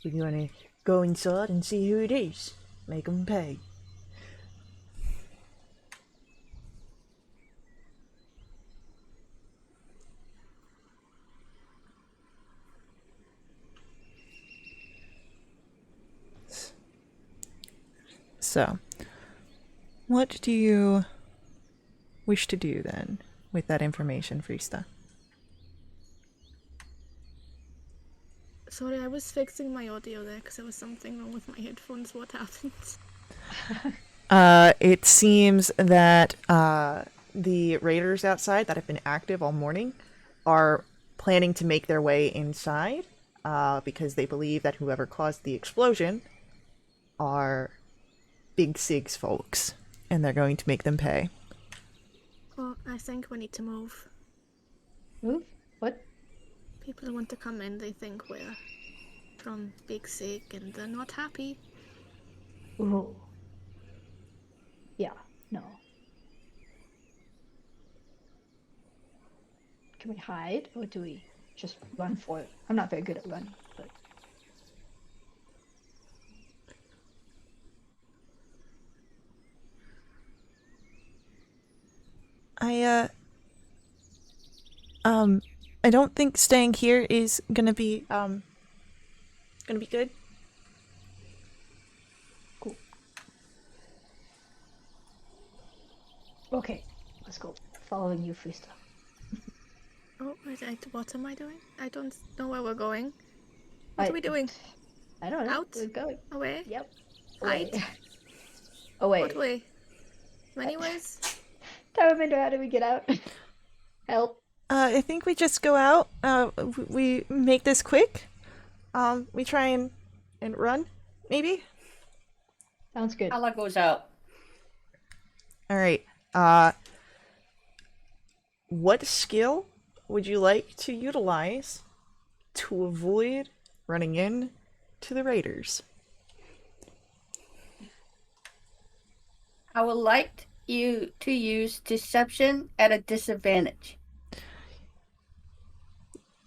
We're gonna go inside and see who it is. Make 'em pay. So, what do you wish to do then with that information, Freesta? Sorry, I was fixing my audio there because there was something wrong with my headphones. What happened? It seems that the raiders outside that have been active all morning are planning to make their way inside because they believe that whoever caused the explosion are Big Sig's folks, and they're going to make them pay. Well, I think we need to move. Move? What? People who want to come in, they think we're from Big Sig and they're not happy. Ooh. Yeah, no. Can we hide, or do we just run for it? I'm not very good at running, but... I don't think staying here is gonna be good. Cool. Okay, let's go. Following you, Freesta. Oh, what am I doing? I don't know where we're going. What are we doing? I don't know. Out? We're going. Away? Yep. Hide? Away. Away. What way? Many ways? Taraminda, how do we get out? Help. I think we just go out. We make this quick. We try and run, maybe. Sounds good. Tala goes out. All right. What skill would you like to utilize to avoid running in to the raiders? I would like you to use deception at a disadvantage.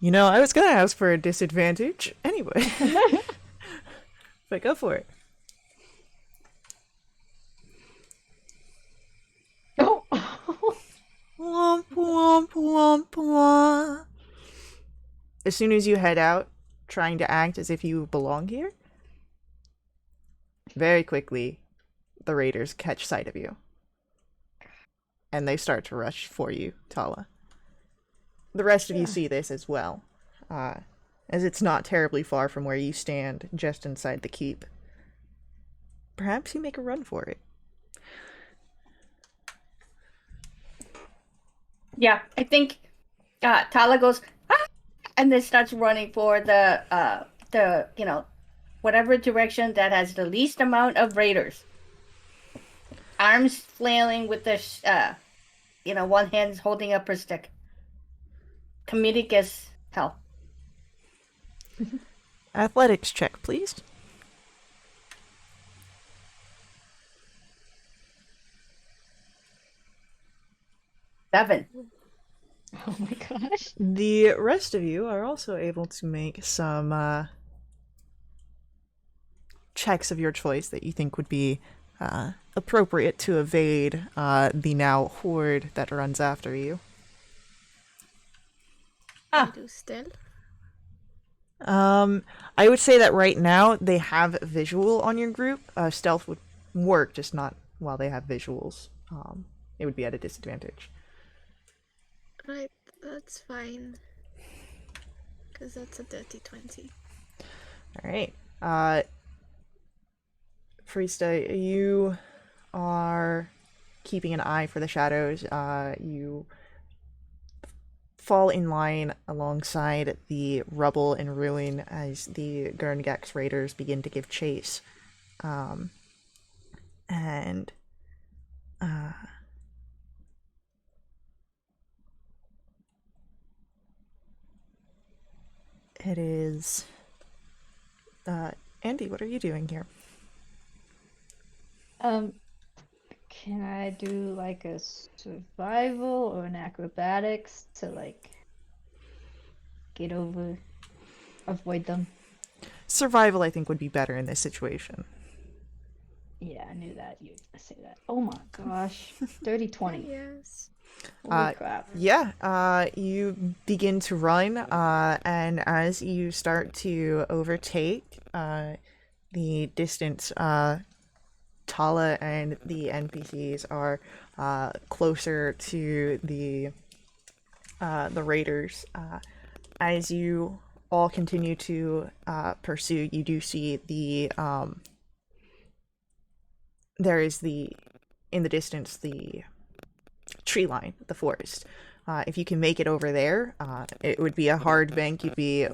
You know, I was gonna ask for a disadvantage anyway. But go for it. Oh. Womp, womp, womp, womp. As soon as you head out, trying to act as if you belong here, very quickly, the raiders catch sight of you. And they start to rush for you, Tala. The rest of you see this as well, as it's not terribly far from where you stand, just inside the keep. Perhaps you make a run for it. Yeah, I think Tala goes, ah! And then starts running for the whatever direction that has the least amount of raiders. Arms flailing with the, one hand holding up her stick. Comedic as hell. Athletics check, please. Seven. Oh my gosh. The rest of you are also able to make some checks of your choice that you think would be appropriate to evade the now horde that runs after you. Do stealth? I would say that right now they have visual on your group. Stealth would work, just not while they have visuals. It would be at a disadvantage. Right, that's fine. Because that's a dirty 20. All right. Freesta, you are keeping an eye for the shadows. You fall in line alongside the rubble and ruin as the Gurngax raiders begin to give chase. It is... Andy, what are you doing here? Can I do like a survival or an acrobatics to like avoid them? Survival, I think, would be better in this situation. Yeah, I knew that you'd say that. Oh my gosh. Dirty 20. Yes. Holy crap. Yeah, you begin to run, and as you start to overtake the distance, Tala and the NPCs are closer to the raiders. As you all continue to pursue, you do see the there is in the distance the tree line, the forest. If you can make it over there, it would be a hard bank. You'd be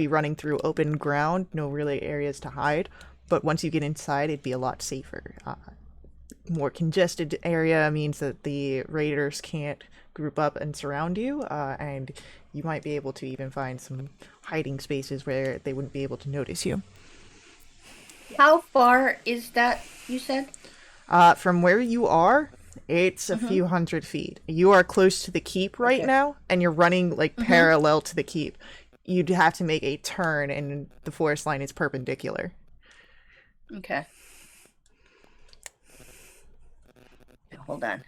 running through open ground, no really areas to hide. But once you get inside, it'd be a lot safer. More congested area means that the raiders can't group up and surround you, and you might be able to even find some hiding spaces where they wouldn't be able to notice you. How far is that, you said? From where you are, it's a few hundred feet. You are close to the keep right now, and you're running like parallel to the keep. You'd have to make a turn, and the forest line is perpendicular. Okay. Hold on.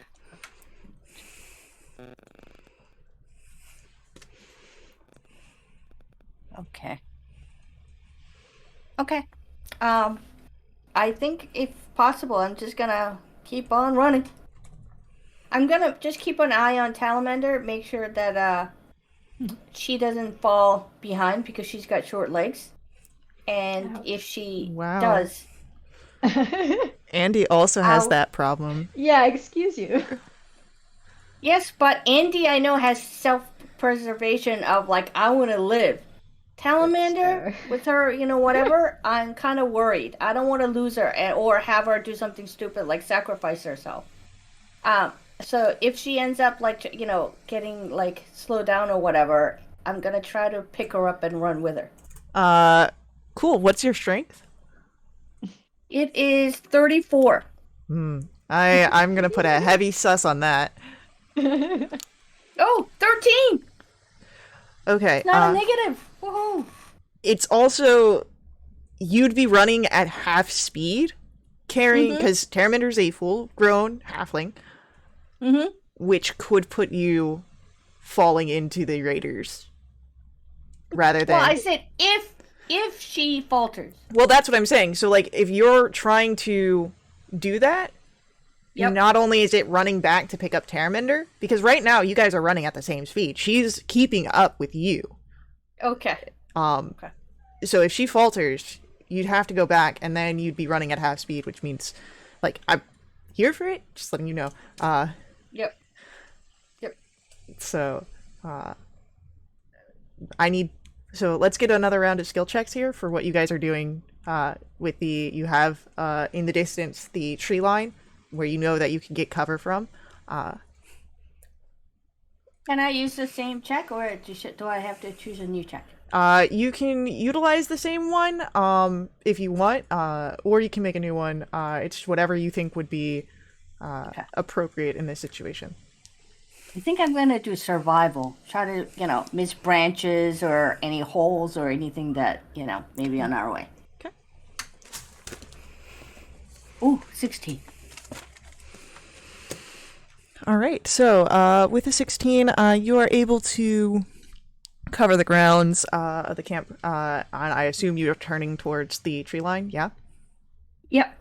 Okay. Okay. I think if possible, I'm just gonna keep on running. I'm gonna just keep an eye on Talamander, make sure that she doesn't fall behind because she's got short legs. And Ouch. if she Wow. does, Andy also has I'll... that problem. Yeah, excuse you. Yes, but Andy, I know, has self-preservation of like, I want to live. Talamander, fair. with her, whatever, I'm kind of worried. I don't want to lose her or have her do something stupid like sacrifice herself. So if she ends up like, getting like slowed down or whatever, I'm gonna try to pick her up and run with her. Cool. What's your strength? It is 34. I'm gonna put a heavy sus on that. Oh, 13! Okay. It's not a negative. Woohoo! It's also you'd be running at half speed, carrying because Terraminder's a full-grown halfling, which could put you falling into the raiders rather than. Well, I said if she falters. Well, that's what I'm saying. So, like, if you're trying to do that, Yep. not only is it running back to pick up Terraminder, because right now you guys are running at the same speed. She's keeping up with you. Okay. Okay. So if she falters, you'd have to go back, and then you'd be running at half speed, which means, like, I'm here for it. Just letting you know. Yep. So, I need. So let's get another round of skill checks here for what you guys are doing. With you have in the distance the tree line where you know that you can get cover from. Can I use the same check, or do I have to choose a new check? You can utilize the same one if you want, or you can make a new one. It's whatever you think would be appropriate in this situation. I think I'm going to do survival. Try to, miss branches or any holes or anything that, maybe on our way. Okay. Ooh, 16. All right. So with a 16, you are able to cover the grounds of the camp. And I assume you're turning towards the tree line, yeah? Yep.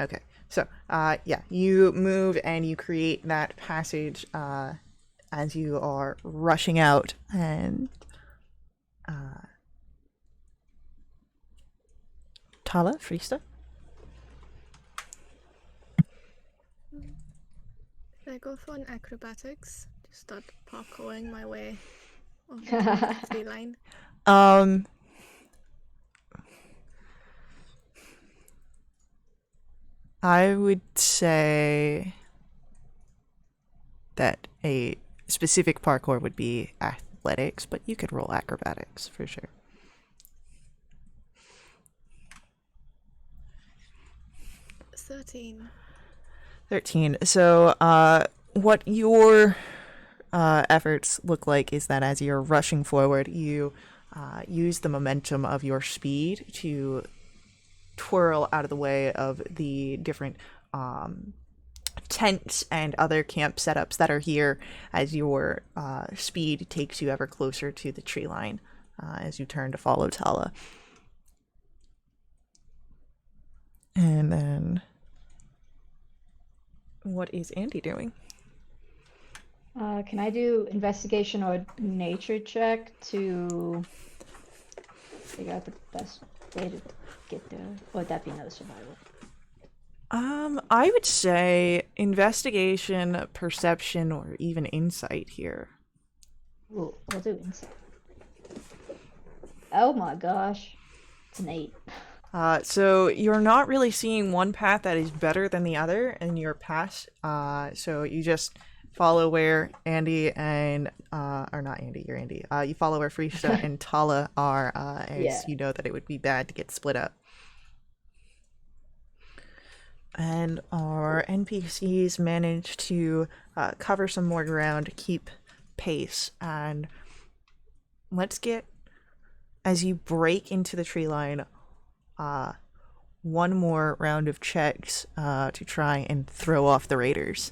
Okay. So, yeah, you move and you create that passage as you are rushing out, and Tala, Frista? Should I go for an acrobatics? Just start parkouring my way over to the tree line. I would say that a specific parkour would be athletics, but you could roll acrobatics for sure. 13. So, what your efforts look like is that as you're rushing forward, you use the momentum of your speed to twirl out of the way of the different tents and other camp setups that are here as your speed takes you ever closer to the tree line as you turn to follow Tala. And then what is Andy doing? Can I do investigation or nature check to figure out the best way to get there? Or would that be another survival? I would say investigation, perception, or even insight here. Ooh, I'll do insight. Oh my gosh. It's an 8. So you're not really seeing one path that is better than the other in your path. So you just follow where Andy and, or not Andy, you're Andy. You follow where Frista and Tala are, as you know that it would be bad to get split up. And our NPCs manage to cover some more ground, keep pace, and let's get, as you break into the tree line, one more round of checks to try and throw off the raiders.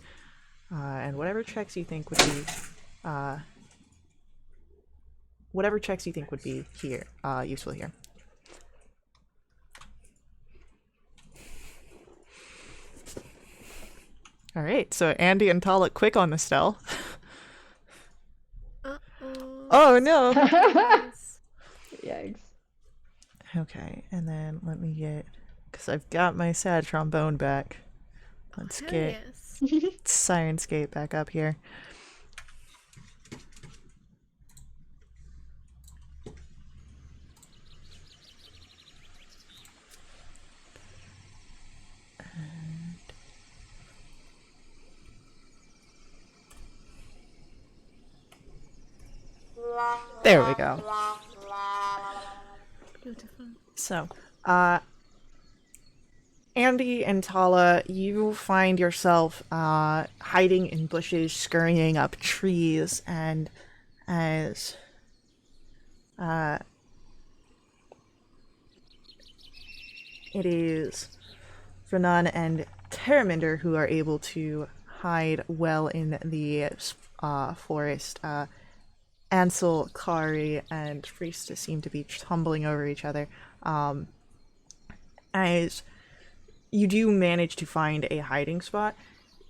And whatever checks you think whatever checks you think would be here, useful here. All right, so Andy and Tal look quick on the Stell. Uh-oh. Oh no! Yikes. Okay, and then let me get, because I've got my sad trombone back. Let's Hell get yes. Sirenscape back up here. There we go. Beautiful. So, Andy and Tala, you find yourself hiding in bushes, scurrying up trees, and as it is Renan and Terraminder who are able to hide well in the forest. Ansel, Kari, and Friesta seem to be tumbling over each other. As you do manage to find a hiding spot,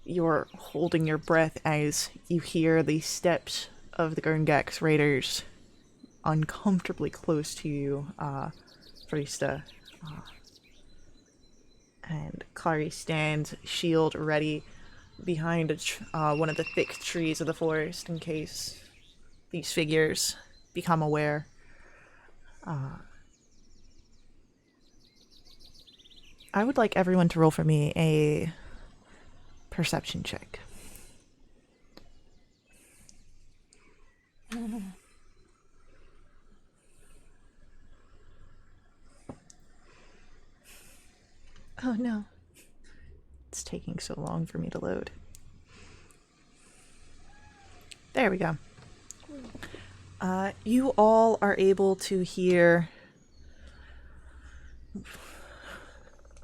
you're holding your breath as you hear the steps of the Gurngax raiders uncomfortably close to you, Friesta. And Kari stands, shield ready, behind one of the thick trees of the forest in case these figures become aware. I would like everyone to roll for me a perception check. Oh no. It's taking so long for me to load. There we go. You all are able to hear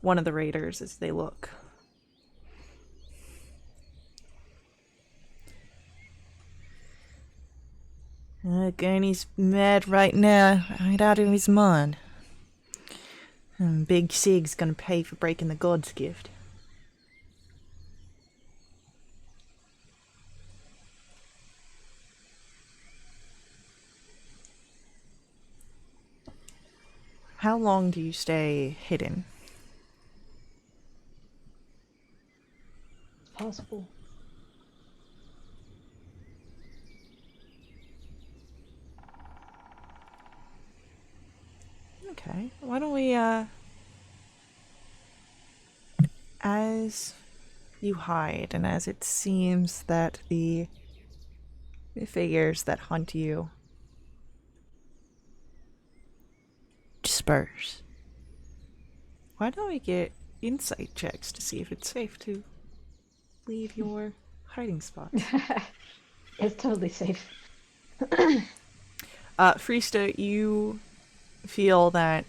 one of the raiders as they look. Gurney's mad right now, right out of his mind. And Big Sig's gonna pay for breaking the god's gift. How long do you stay hidden? It's possible. Okay, why don't we, as you hide and as it seems that the figures that hunt you disperse, why don't we get insight checks to see if it's safe to leave your hiding spot? It's totally safe. Friesta, you feel that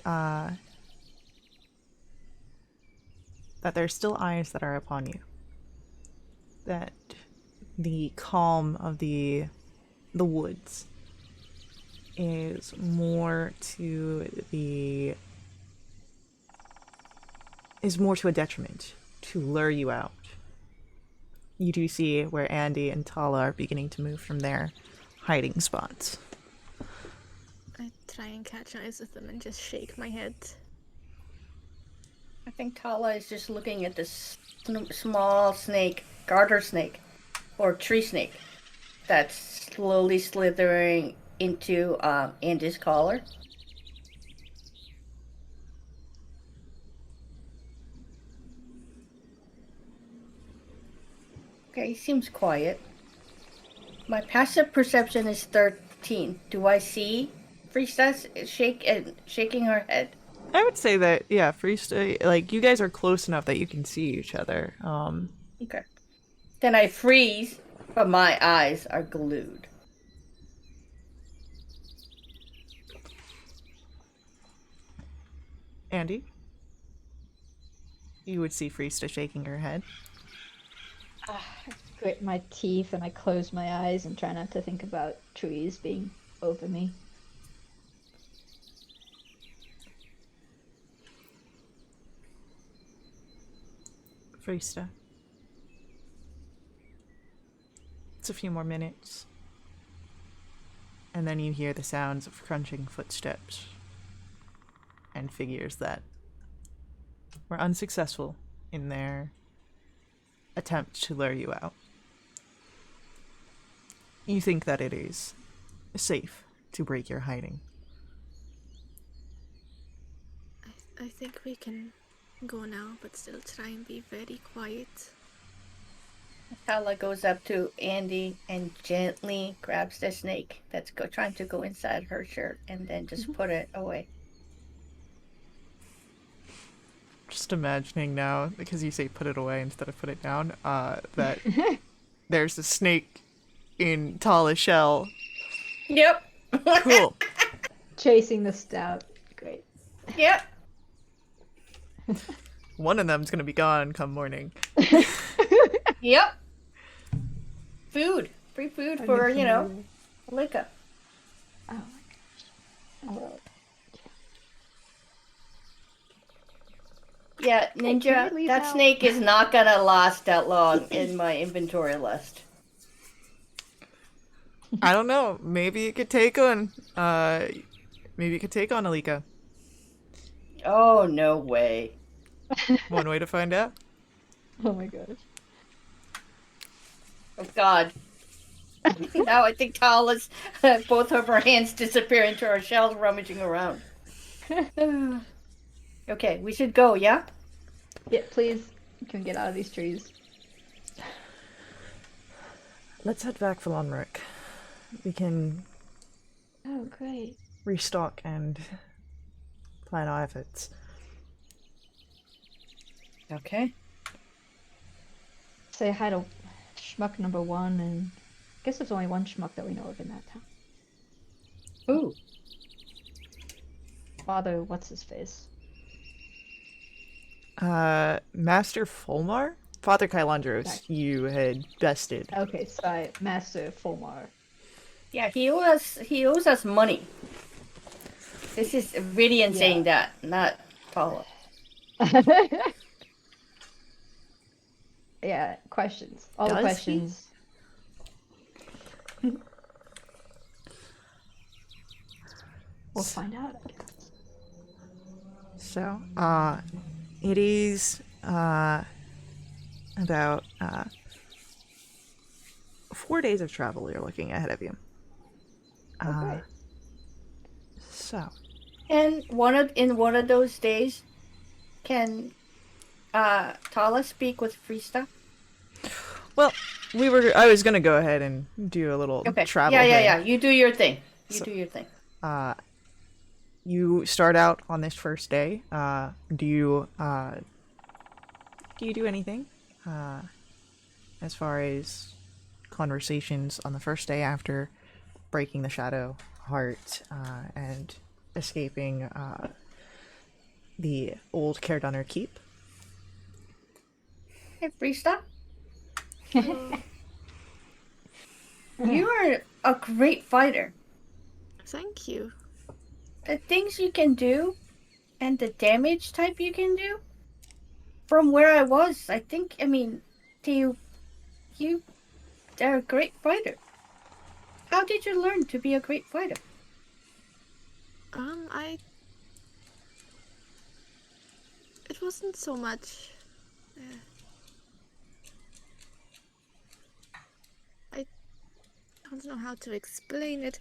that there's still eyes that are upon you. That the calm of the woods is more to a detriment to lure you out. You do see where Andy and Tala are beginning to move from their hiding spots. I try and catch eyes with them and just shake my head. I think Tala is just looking at this small snake, garter snake, or tree snake, that's slowly slithering into Andy's collar. Okay, he seems quiet. My passive perception is 13. Do I see Friesta shaking her head? I would say that, yeah, Friesta, like, you guys are close enough that you can see each other. Okay. Then I freeze, but my eyes are glued. Andy? You would see Friesta shaking her head. I grit my teeth and I close my eyes and try not to think about trees being over me. Frista. It's a few more minutes. And then you hear the sounds of crunching footsteps and figures that were unsuccessful in their attempt to lure you out. You think that it is safe to break your hiding. I think we can go now, but still try and be very quiet. Tala goes up to Andy and gently grabs the snake that's trying to go inside her shirt and then just put it away. Just imagining now, because you say put it away instead of put it down, that there's a snake in Tala's shell. Yep. Cool. Chasing the stout. Great. Yep. One of them's gonna be gone come morning. Yep. Food. Free food I'm for, looking Lika. Oh my gosh. Oh. Yeah, can we Ninja, leave that now? snake is not gonna last that long in my inventory list. I don't know. Maybe it could take on. Maybe it could take on Alika. Oh, no way. One way to find out. Oh my gosh. Oh, God. Now I think Tala's both of her hands disappear into her shells rummaging around. Okay, we should go, yeah? Yeah, please. Can we get out of these trees? Let's head back for Lonrick. We can Oh, great. restock and plan our efforts. Okay. Say hi to schmuck number 1, and I guess there's only one schmuck that we know of in that town. Ooh. Father, what's his face? Master Fulmar? Father Kylandros, Right. you had bested. Okay, so Master Fulmar. Yeah, he owes us money. This is Vidian saying that, not Tala. Yeah, questions. All the Does questions. We'll find out, I guess. So, it is, about, 4 days of travel you're looking ahead of you. Okay. So, And in one of those days, can Tala speak with Frista? well, I was gonna go ahead and do a little Okay. travel Yeah. thing. You do your thing. So- Do your thing. You start out on this first day. Do you do anything as far as conversations on the first day after breaking the shadow heart and escaping the old Caredunner keep? Hey, Frista. You are a great fighter. Thank you. The things you can do and the damage type you can do, from where I was, you are a great fighter. How did you learn to be a great fighter? It wasn't so much. I don't know how to explain it.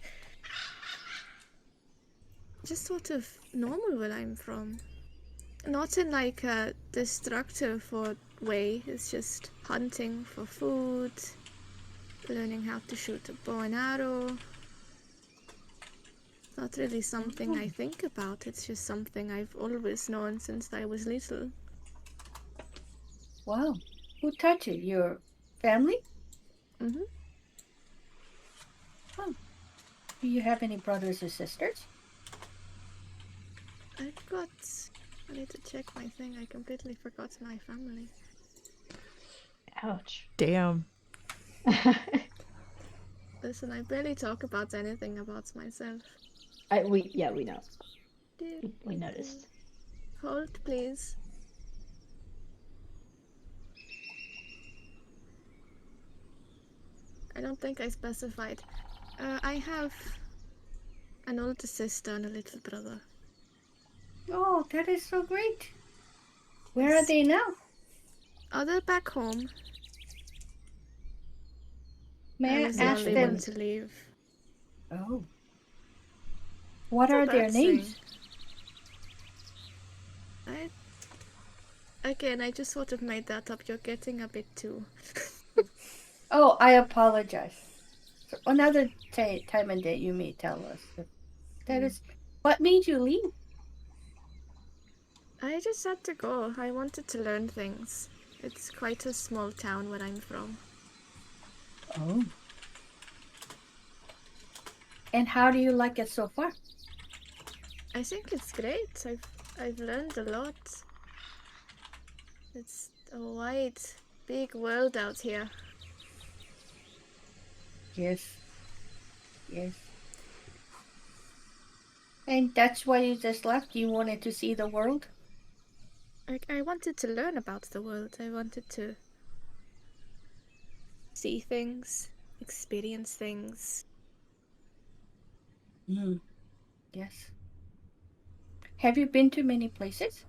Just sort of normal where I'm from. Not in like a destructive way. It's just hunting for food, learning how to shoot a bow and arrow. Not really something I think about. It's just something I've always known since I was little. Wow. Who taught you? Your family? Mhm. Oh. Do you have any brothers or sisters? I need to check my thing. I completely forgot my family. Ouch. Damn. Listen, I barely talk about anything about myself. We know. We noticed. Hold, please. don't think I specified. I have an older sister and a little brother. Oh, that is so great. Where are Yes. they now? Oh, they're back home. I May I was the ask only them? one to leave. Oh. What Not a are their bad names? thing. I just sort of made that up. You're getting a bit too. Oh, I apologize. So another time and day you may tell us. That is. What made you leave? I just had to go. I wanted to learn things. It's quite a small town where I'm from. Oh. And how do you like it so far? I think it's great. I've learned a lot. It's a wide, big world out here. Yes. Yes. And that's why you just left? You wanted to see the world? I wanted to learn about the world. I wanted to see things, experience things. Yes. Have you been to many places?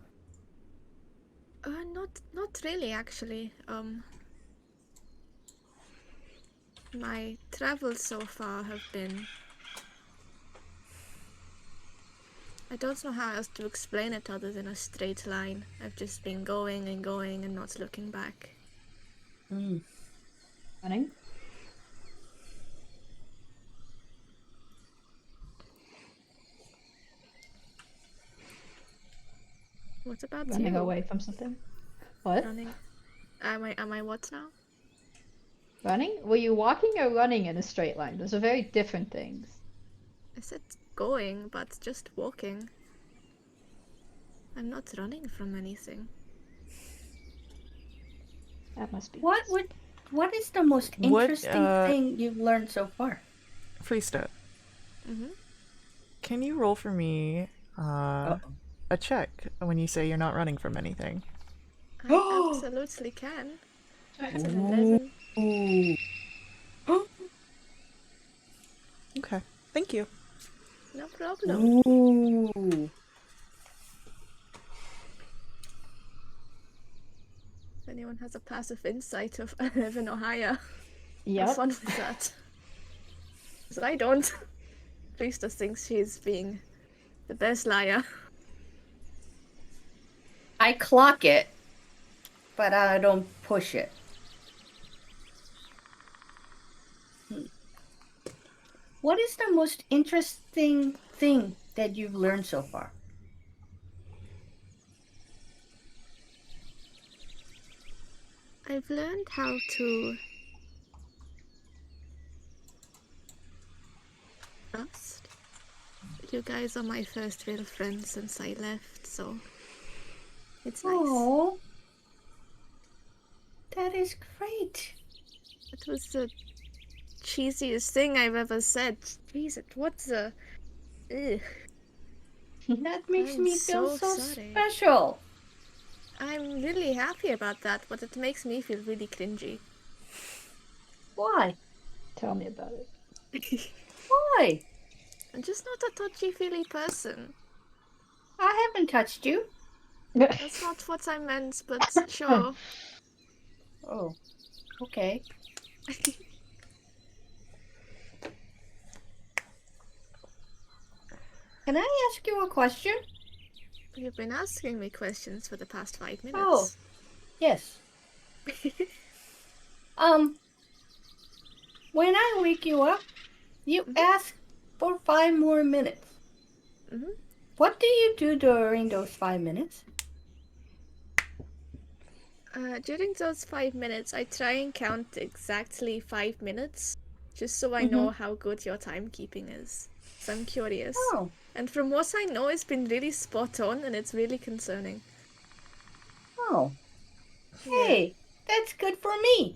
Not really actually. My travels so far have been... I don't know how else to explain it other than a straight line. I've just been going and going and not looking back. Running? What about Running you? away from something? What? Running? Am I what now? Running? Were you walking or running in a straight line? Those are very different things. I said going, but just walking. I'm not running from anything. That must be. What is the most interesting thing you've learned so far? Freestep, Mm-hmm. can you roll for me a check when you say you're not running from anything? I absolutely can. It's an 11. Ooh. Okay, thank you. No problem. Ooh. If anyone has a passive insight of 11 or higher, Yep. have fun with that. Because I don't. Priestess thinks she's being the best liar. I clock it, but I don't push it. What is the most interesting thing that you've learned so far? I've learned how to trust. You guys are my first real friends since I left, so it's nice. Oh, that is great. It was the cheesiest thing I've ever said. Jesus, what's the... Ugh. That makes I'm me feel so so sorry. special. I'm really happy about that, but it makes me feel really cringy. Why? Tell me about it. Why? I'm just not a touchy-feely person. I haven't touched you. That's not what I meant, but sure. Oh, okay. Can I ask you a question? You've been asking me questions for the past 5 minutes. Oh, yes. When I wake you up, you ask for 5 more minutes. Mm-hmm. What do you do during those 5 minutes? During those 5 minutes, I try and count exactly 5 minutes, just so I know how good your timekeeping is. So I'm curious. Oh. And from what I know, it's been really spot on, and it's really concerning. Oh. Hey, that's good for me.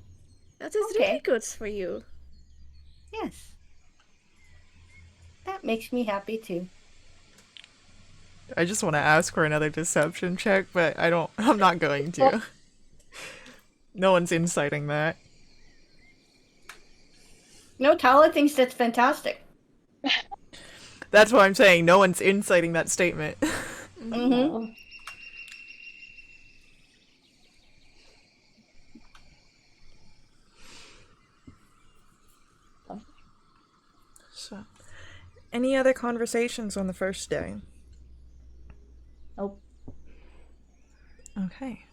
That is Okay. really good for you. Yes. That makes me happy too. I just want to ask for another deception check, but I'm not going to. No one's inciting that. No, Tala thinks that's fantastic. That's why I'm saying no one's inciting that statement. Mm-hmm. No. So, any other conversations on the first day? Nope. Okay.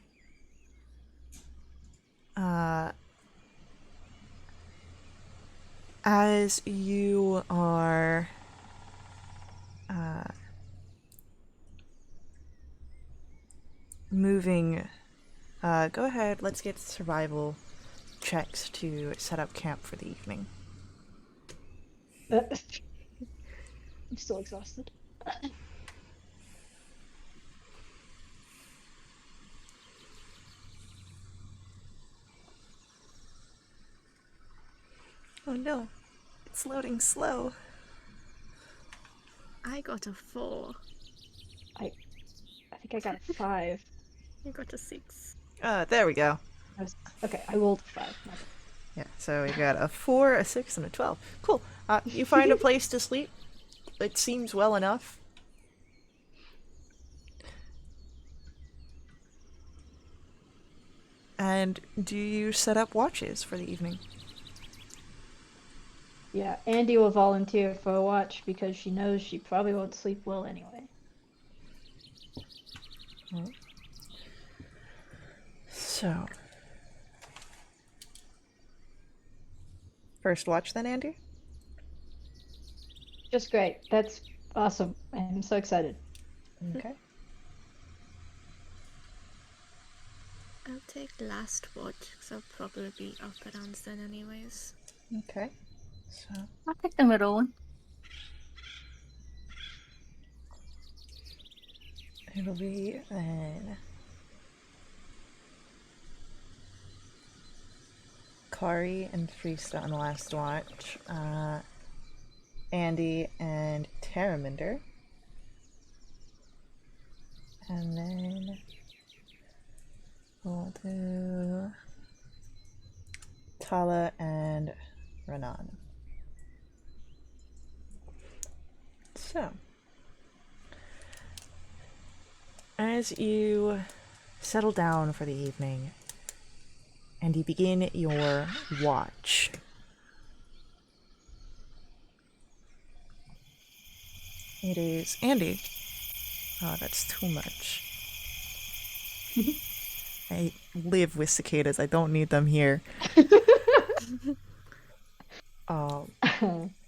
As you are moving, go ahead, let's get survival checks to set up camp for the evening. I'm still exhausted. Oh no, it's loading slow. I got a 4. I think I got a 5. You got a 6. There we go. Okay, I rolled a 5. My bad. Yeah, so we got a 4, a 6, and a 12. Cool. You find a place to sleep. It seems well enough. And do you set up watches for the evening? Yeah, Andy will volunteer for a watch because she knows she probably won't sleep well anyway. So, first watch then, Andy? Just great. That's awesome. I'm so excited. Okay. I'll take last watch, because I'll probably be up around then anyways. Okay. So, I'll pick the middle one. it'll be then Kari and Friesta on the last watch. Andy and Terraminder. And then we'll do Tala and Renan. So, as you settle down for the evening and you begin your watch, it is Andy. Oh, that's too much. I live with cicadas. I don't need them here.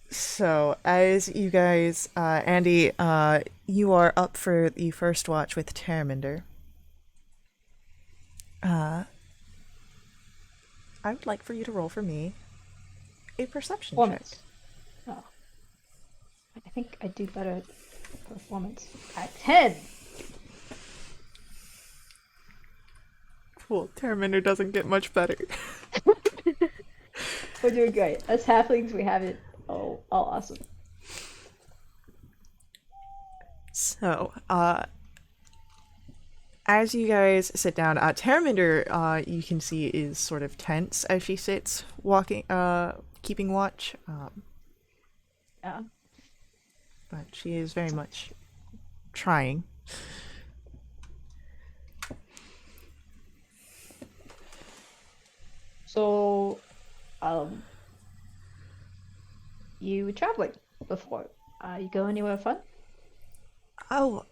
So, as you guys, Andy, you are up for the first watch with Terraminder. I would like for you to roll for me a perception check. Performance. Oh. I think I do better at performance. At 10! Cool. Terraminder doesn't get much better. We're doing great. As halflings, we have it all awesome. So, as you guys sit down, Terraminder, you can see is sort of tense as she sits, walking, keeping watch. Yeah. But she is very much trying. So, you were traveling before. You go anywhere fun? Oh,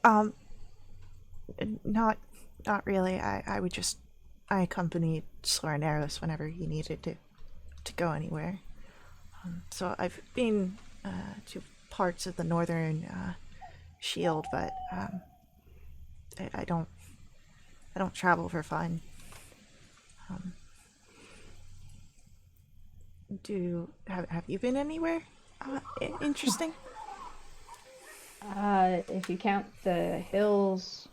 not really. I accompanied Slornaris whenever he needed to go anywhere. So I've been to parts of the northern shield, but I don't travel for fun. Have you been anywhere interesting? If you count the hills,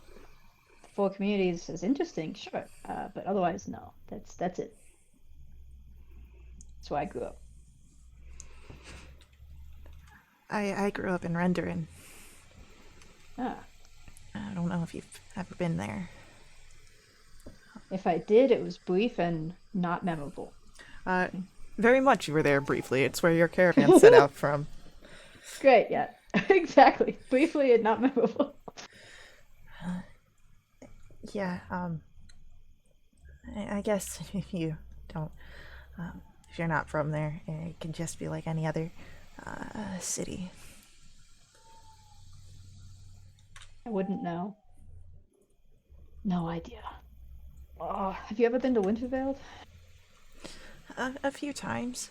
the 4 communities as interesting, sure. But otherwise, no. That's it. That's where I grew up. I grew up in Renderin. Ah. I don't know if you've ever been there. If I did, it was brief and not memorable. very much you were there briefly. It's where your caravan set out from. Great, yeah. Exactly. Briefly and not memorable. Yeah, I guess if you don't, if you're not from there, it can just be like any other city. I wouldn't know. No idea. Oh, have you ever been to Winterveld? A few times.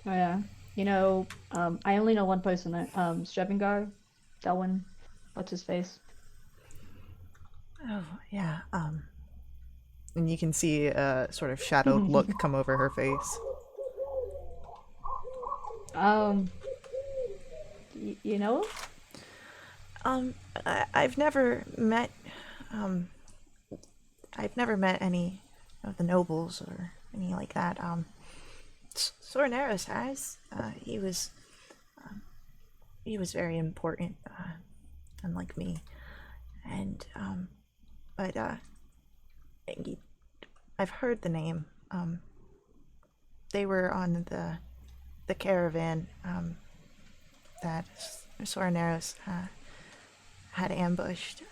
Oh yeah. You know, I only know one person there. Strevingar, Delwyn, what's his face? Oh, yeah, and you can see a sort of shadowed look come over her face. Um, you know him? I've never met, um, I've never met any of the nobles or any like that. Sorneros has. He was very important, unlike me. And, but, he- I've heard the name. They were on the caravan, that Sorneros, had ambushed.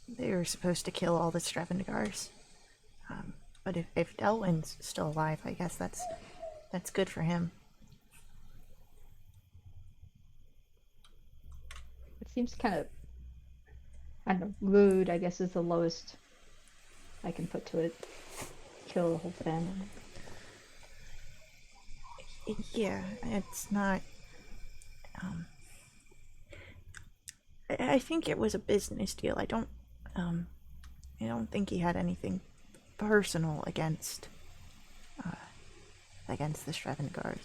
They were supposed to kill all the Stravengars. But if Delwyn's still alive, I guess that's good for him. It seems kind of rude, I guess is the lowest I can put to it. Kill the whole family. Yeah, it's not. Um, I think it was a business deal. I don't think he had anything personal against the Stravengars.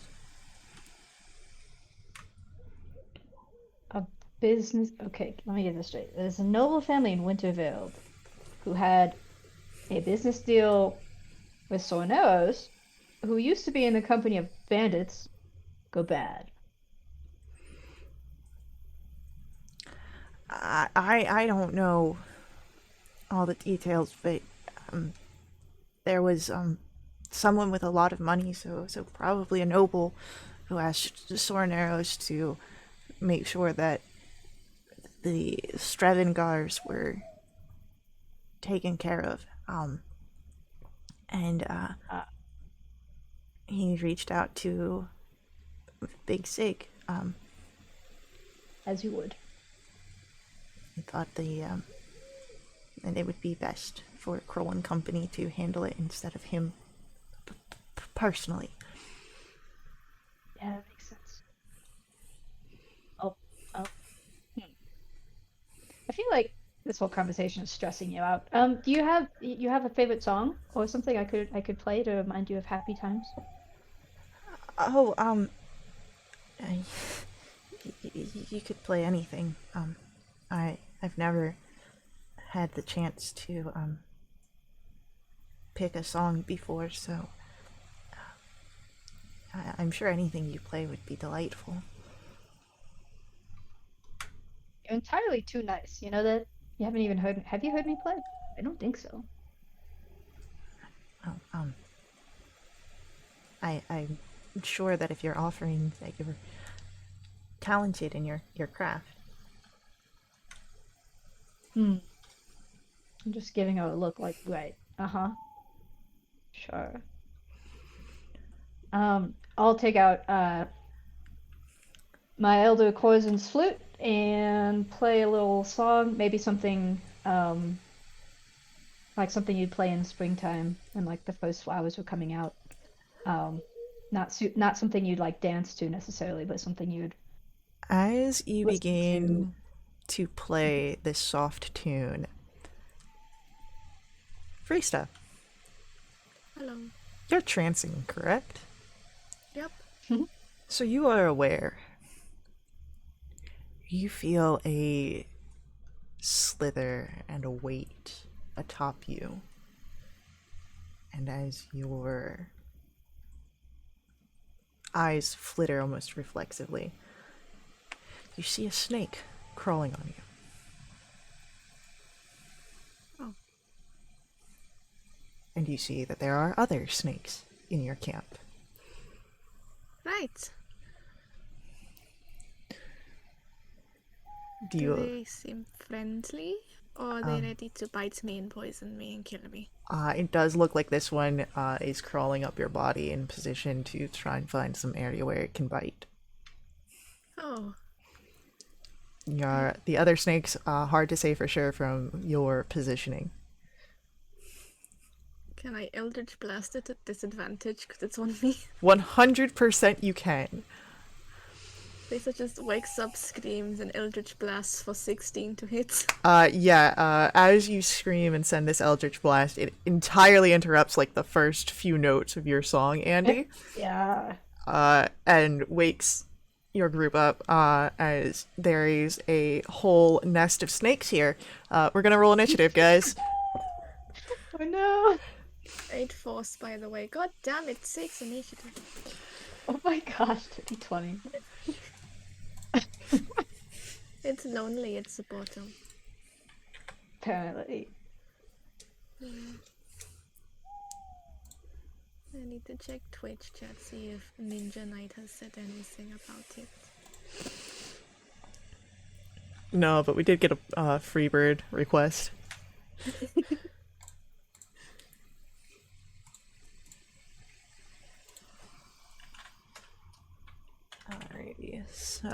A business. Okay, let me get this straight. There's a noble family in Winterveld who had a business deal with Sorneros, who used to be in the company of bandits, go bad. I don't know all the details, but there was someone with a lot of money, so probably a noble, who asked Sorneros to make sure that the Stravengars were taken care of. And he reached out to Big Sig. As you would. He thought and it would be best for Kroll and Company to handle it instead of him personally. Yeah, that makes sense. Oh, oh. I feel like this whole conversation is stressing you out. Do you have a favorite song or something I could play to remind you of happy times? Oh, uh, you could play anything. I've never had the chance to pick a song before, so I'm sure anything you play would be delightful. You're entirely too nice. You know that? You haven't even heard. Have you heard me play? I don't think so. Oh, I'm sure that if you're offering that you're talented in your craft. Hmm. I'm just giving her a look like, right. Uh-huh. Sure. I'll take out my elder cousin's flute and play a little song, maybe something like something you'd play in springtime when like the first flowers were coming out. Um, not something you'd like dance to necessarily, but something you'd As you listen to. begin to play this soft tune, Freesta, Hello. you're trancing, correct? Yep. So you are aware. You feel a slither and a weight atop you. And as your eyes flitter almost reflexively, you see a snake crawling on you. Oh. And you see that there are other snakes in your camp. Right. Do Do you? they seem friendly? Or are they ready to bite me and poison me and kill me? It does look like this one is crawling up your body in position to try and find some area where it can bite. Oh, The other snakes, hard to say for sure from your positioning. can I Eldritch Blast it at disadvantage because it's on me? 100% you can. Lisa just wakes up, screams, and Eldritch Blasts for 16 to hit. As you scream and send this Eldritch Blast, it entirely interrupts like the first few notes of your song, Andy. Yeah. And wakes your group up as there is a whole nest of snakes here. We're gonna roll initiative, guys. Oh no. 8 force, by the way. God damn it, 6 initiative. Oh my gosh, 20. It's lonely at the bottom. Apparently. I need to check Twitch chat, see if Ninja Knight has said anything about it. No, but we did get a Freebird request. Alrighty, so...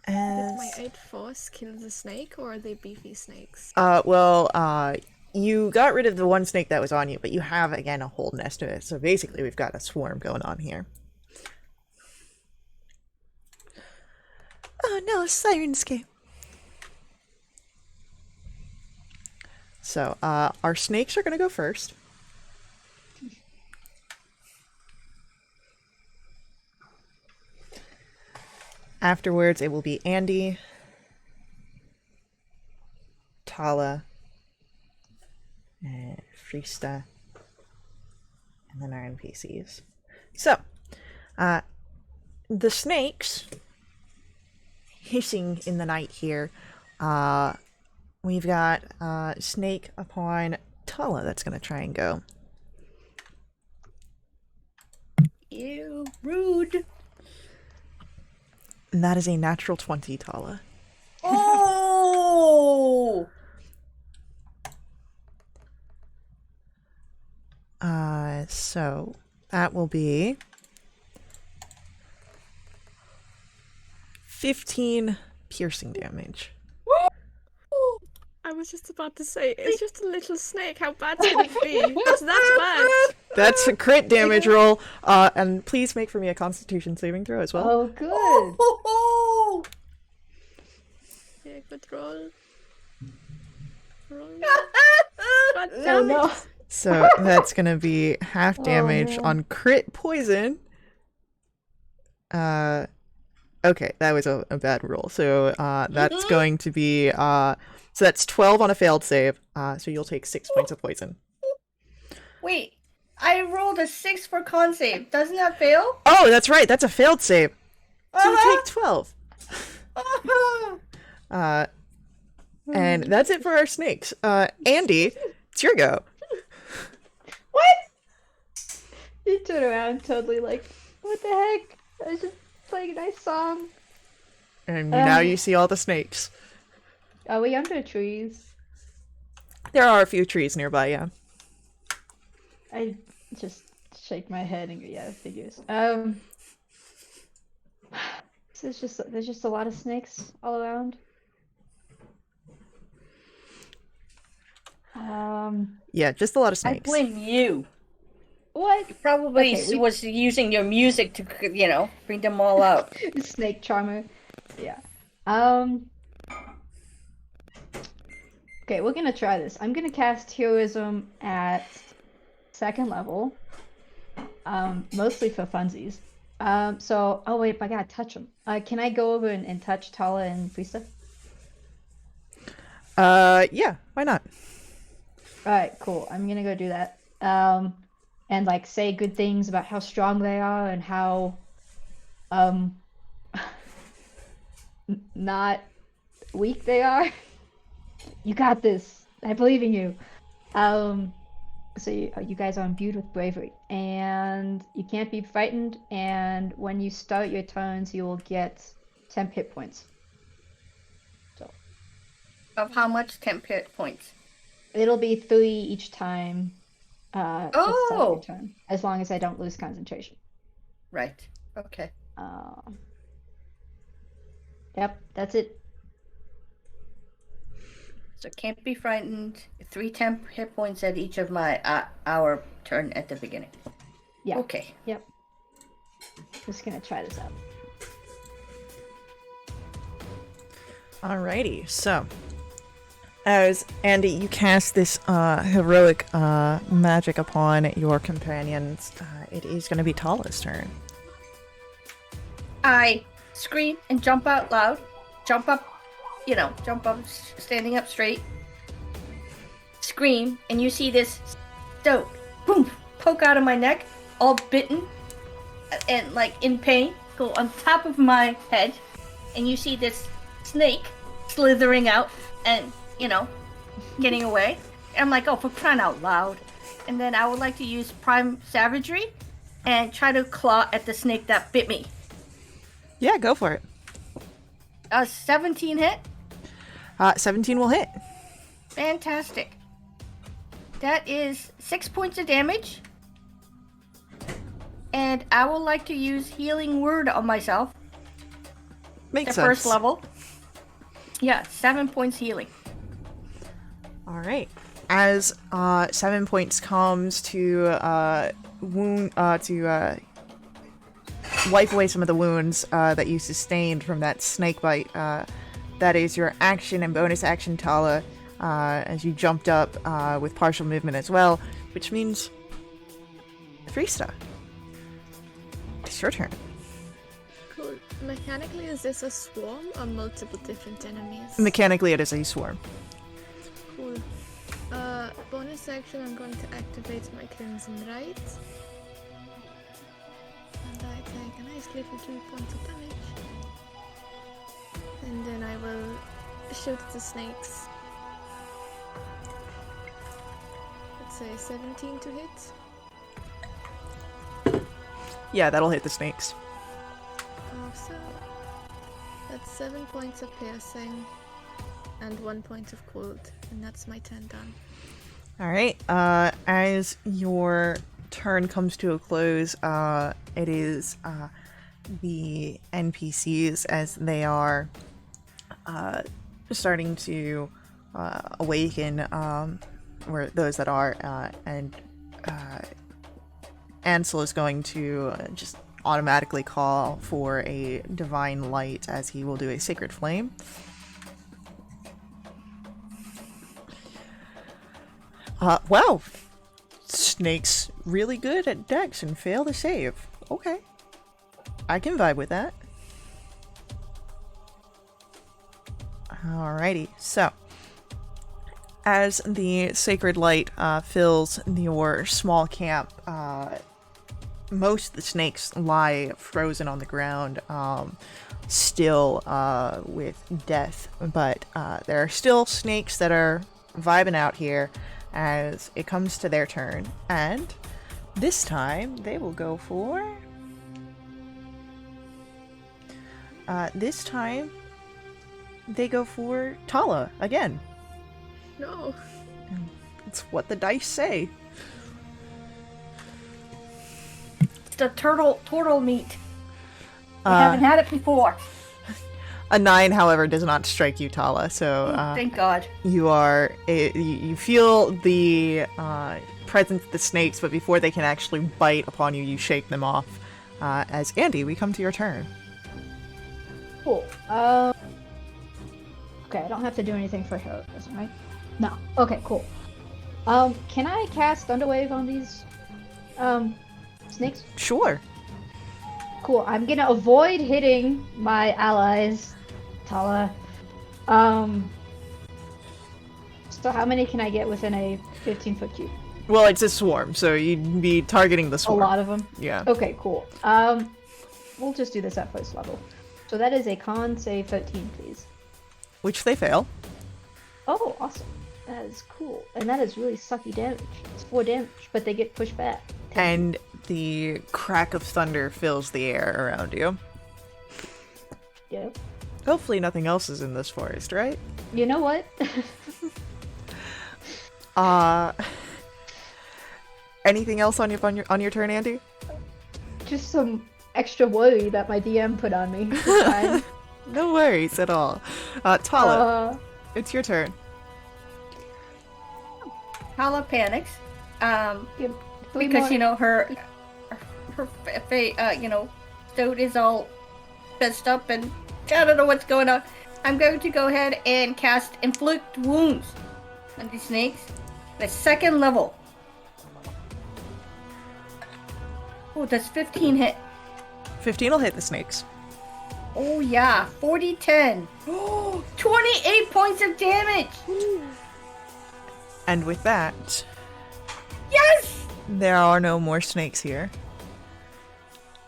Did my 8 force kill the snake, or are they beefy snakes? You got rid of the one snake that was on you, but you have, again, a whole nest of it. So basically, we've got a swarm going on here. Oh no, Sirenscape. So, our snakes are gonna go first. Afterwards, it will be Andy, Tala, Frista, and then our NPCs. So, the snakes hissing in the night here. We've got snake upon Tala that's going to try and go. Ew, rude. And that is a natural 20, Tala. Oh! So that will be 15 piercing damage. I was just about to say, it's just a little snake, how bad can it be? It's that bad! That's a crit damage roll. And please make for me a Constitution saving throw as well. Oh, good. Oh! Yeah, good roll. Roll. God Oh damn no. it! So that's gonna be half damage man. on crit poison. Okay, that was a bad roll. So that's going to be so that's 12 on a failed save. So you'll take 6 points of poison. Wait, I rolled a 6 for con save. Doesn't that fail? Oh, that's right. That's a failed save. So you take 12. And that's it for our snakes. Andy, it's your go. What? You turn around totally like, what the heck? I was just playing a nice song. And now you see all the snakes. Are we under trees? There are a few trees nearby, yeah. I just shake my head and go, yeah, figures. So there's just a lot of snakes all around. Yeah, just a lot of I snakes. blame you. What? You probably Okay, was using your music to, bring them all out. Snake charmer. Yeah. Okay, we're gonna try this. I'm gonna cast heroism at 2nd level. Mostly for funsies. Oh wait, I gotta touch them. Can I go over and touch Tala and Frista? Yeah, why not? Alright, cool. I'm gonna go do that. And like say good things about how strong they are and how Um, not weak they are. You got this. I believe in you. So you guys are imbued with bravery, and you can't be frightened. And when you start your turns, you will get 10 hit points. So Of how much? 10 hit points. it'll be 3 each time at the start of your Oh! turn, as long as I don't lose concentration. Right. Okay. Yep, that's it. So can't be frightened. 3 10 hit points at each of my our turn at the beginning. Yeah. Okay. Yep. Just gonna try this out. Alrighty, so as Andy, you cast this heroic magic upon your companions, it is going to be Tala's turn. I scream and jump out loud. Jump up, standing up straight. Scream, and you see this stoat, boom, poke out of my neck, all bitten and like in pain, go on top of my head, and you see this snake slithering out and, getting away. I'm like, oh, for crying out loud. And then I would like to use Prime Savagery and try to claw at the snake that bit me. Yeah, go for it. 17 hit? 17 will hit. Fantastic. That is 6 points of damage. And I would like to use Healing Word on myself. Makes The sense. first level. Yeah, 7 points healing. Alright. As 7 points comes to wipe away some of the wounds that you sustained from that snake bite, that is your action and bonus action, Tala, as you jumped up with partial movement as well, which means Thrista. It's your turn. Cool. Mechanically, is this a swarm or multiple different enemies? Mechanically, it is a swarm. Cool. Bonus action, I'm going to activate my Crimson Right. And I take a nice little 2 points of damage. And then I will shoot the snakes. Let's say 17 to hit. Yeah, that'll hit the snakes. So that's 7 points of piercing and 1 point of cold, and that's my turn done. Alright, as your turn comes to a close, it is the NPCs as they are starting to awaken, or those that are, and Ansel is going to just automatically call for a divine light as he will do a sacred flame. Wow. Snake's really good at dex and fail to save. Okay. I can vibe with that. Alrighty, so as the sacred light fills your small camp, most of the snakes lie frozen on the ground, still with death, but there are still snakes that are vibing out here as it comes to their turn, and this time they will go for they go for Tala again. No. It's what the dice say. It's the turtle meat. I haven't had it before. A 9, however, does not strike you, Tala. So Thank God. you feel the presence of the snakes, but before they can actually bite upon you, you shake them off. As Andy, we come to your turn. Cool. Okay, I don't have to do anything for heroism, right? No. Okay, cool. Can I cast Thunderwave on these snakes? Sure. Cool. I'm gonna avoid hitting my allies, Tala. So how many can I get within a 15-foot cube? Well, it's a swarm, so you'd be targeting the A swarm. lot of them? Yeah. Okay, cool. we'll just do this at first level. So that is a con save 13, please. Which they fail. Oh, awesome. That is cool. And that is really sucky damage. It's 4 damage, but they get pushed back. And the crack of thunder fills the air around you. Yep. Hopefully nothing else is in this forest, right? You know what? Anything else on your turn, Andy? Just some extra worry that my DM put on me. It's fine. No worries at all. Tala, it's your turn. Hala panics. Give 3 Because more. her Stoat is all messed up and I don't know what's going on. I'm going to go ahead and cast Inflict Wounds on these snakes. The 2nd level. Oh, that's 15 hit. 15 will hit the snakes. Oh yeah, 40-10. Oh, 28 points of damage. And with that, Yes! there are no more snakes here.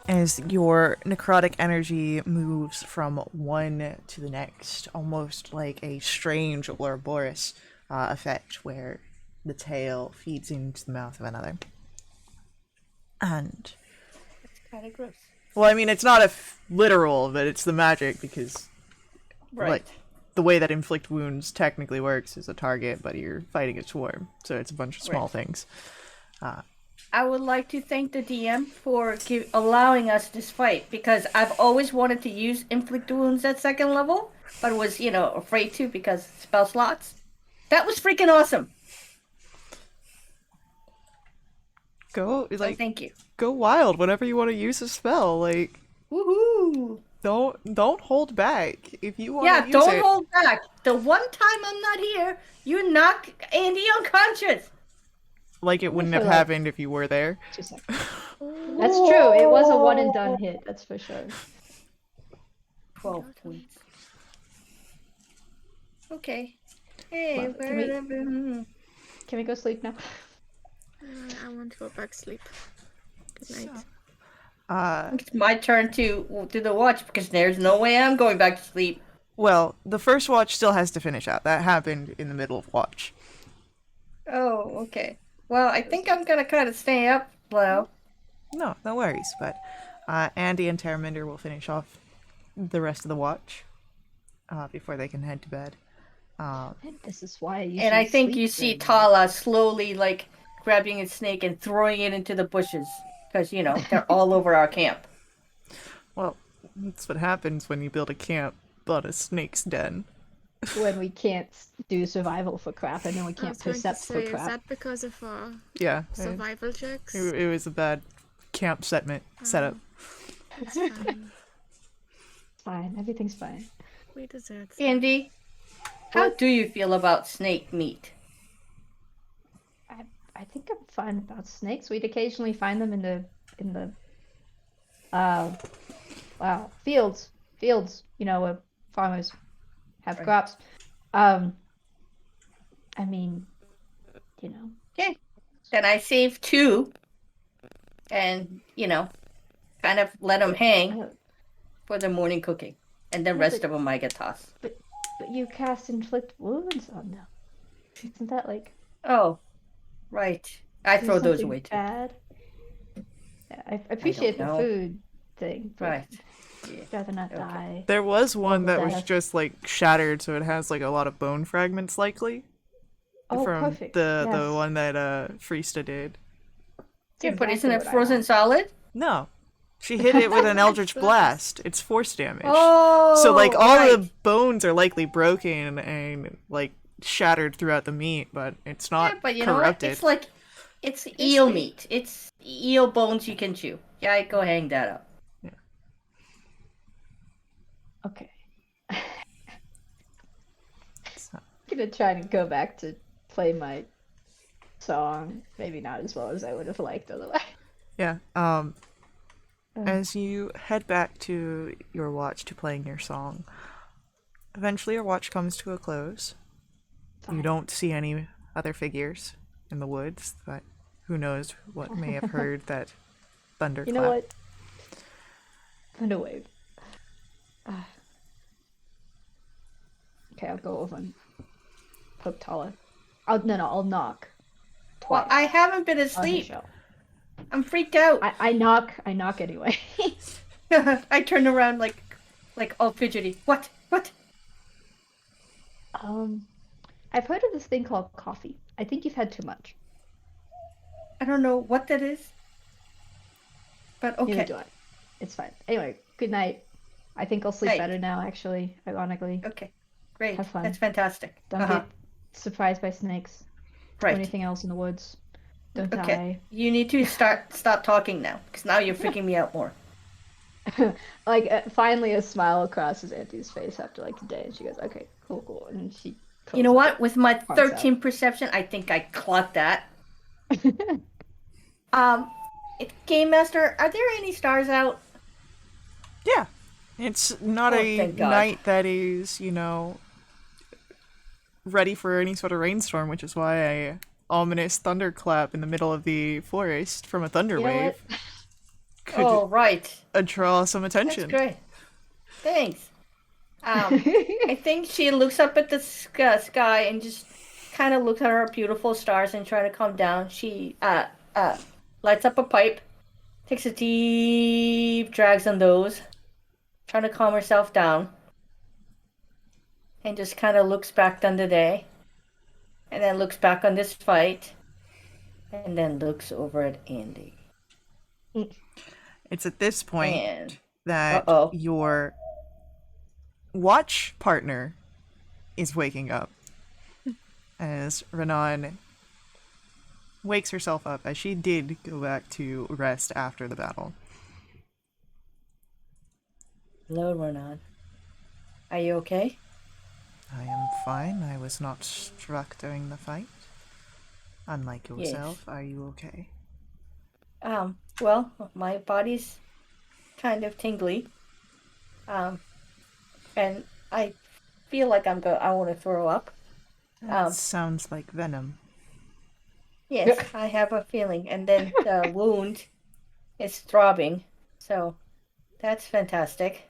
As your necrotic energy moves from one to the next, almost like a strange Ouroboros effect where the tail feeds into the mouth of another. And, That's kind of gross. well, I mean, it's not literal, but it's the magic because, Right. like, the way that inflict wounds technically works is a target, but you're fighting a swarm, so it's a bunch of small Right. things. I would like to thank the DM for allowing us this fight because I've always wanted to use Inflict Wounds at 2nd level, but was, afraid to because spell slots. That was freaking awesome. Go, So like, thank you. go wild whenever you want to use a spell. Like, Woohoo! don't hold back if you want Yeah, to use don't it. hold back. The one time I'm not here, you knock Andy unconscious. Like it wouldn't have feel like- happened if you were there. 2 seconds. That's true. It was a one and done hit. That's for sure. 12 points. Okay. Hey, Well, can we- where Can we go sleep now? I want to go back to sleep. Good night. It's my turn to do the watch because there's no way I'm going back to sleep. Well, the first watch still has to finish out. That happened in the middle of watch. Oh, okay. Well, I think I'm gonna kind of stay up, Flo. No worries. But Andy and Terraminder will finish off the rest of the watch before they can head to bed. And this is why you And I should think sleep you see during the Tala slowly, like, grabbing a snake and throwing it into the bushes. Because, they're all over our camp. Well, that's what happens when you build a camp on a snake's den. when we can't do survival for crap and then we I can't was going to percept say, for is crap. that because of our Yeah, survival checks? it was a bad camp setup. It's fine. It's fine. Everything's fine. We deserve it. Andy, how do you feel about snake meat? I think I'm fine about snakes. We'd occasionally find them in the fields, where farmers have Right. crops. I mean, Okay. Then I save 2. And, kind of let them hang uh, for the morning cooking. And the Yeah, rest but- of them I get tossed. but you cast inflict wounds on them. Isn't that like Oh, right. I do throw those something away too. bad? Yeah, I appreciate the know. food thing, but Right. Yeah. I'd rather not Okay. die. There was one that was that. just like shattered, so it has like a lot of bone fragments, likely Oh, from perfect. the Yes. one that Freesta did. It's Yeah, but exactly isn't it what I frozen want. solid? No, she hit it with an eldritch blast. It's force damage. Oh, So like all right. the bones are likely broken and like shattered throughout the meat, but it's not Yeah, but you know what? corrupted. It's eel meat. It's eel bones you can chew. Yeah, I go hang that up. Okay. So- I'm gonna try to go back to play my song. Maybe not as well as I would have liked otherwise. Yeah. As you head back to your watch to playing your song, eventually your watch comes to a close. You Fine. don't see any other figures in the woods, but who knows what may have heard that thunderclap. You know what? I'm gonna wave. Ah. Okay, I'll go over and poke Tala. I'll knock Well, twice I haven't been on his asleep. shell. I'm freaked out. I knock anyway. I turn around like all fidgety. What? What? I've heard of this thing called coffee. I think you've had too much. I don't know what that is. But Neither okay. do I. It's fine. Anyway, good night. I think I'll sleep Night. better now, actually, ironically. Okay. Great. Have fun. That's fantastic. Don't get surprised by snakes or Right. anything else in the woods. Don't Okay. die. You need to stop talking now, because now you're freaking me out more. Like, finally a smile crosses Auntie's face after like a day, and she goes, "Okay, cool," and she. You know what? With my Parts out. 13 perception, I think I clocked that. Game Master, are there any stars out? Yeah. It's not Oh, a thank God. night that is, ready for any sort of rainstorm, which is why a ominous thunderclap in the middle of the forest from a thunder You know wave what? could Oh, right. draw some That's attention. great. Thanks. I think she looks up at the sky and just kind of looks at her beautiful stars and try to calm down. She lights up a pipe, takes a deep drags on those, trying to calm herself down, and just kind of looks back on the day, and then looks back on this fight, and then looks over at Andy. It's at this point And that uh-oh. your watch partner is waking up as Renan wakes herself up, as she did go back to rest after the battle. Hello, Ronan. Are you okay? I am fine. I was not struck during the fight. Unlike yourself, are you okay? Well, my body's kind of tingly. And I feel like I want to throw up. That sounds like venom. Yes, I have a feeling. And then the wound is throbbing. So that's fantastic.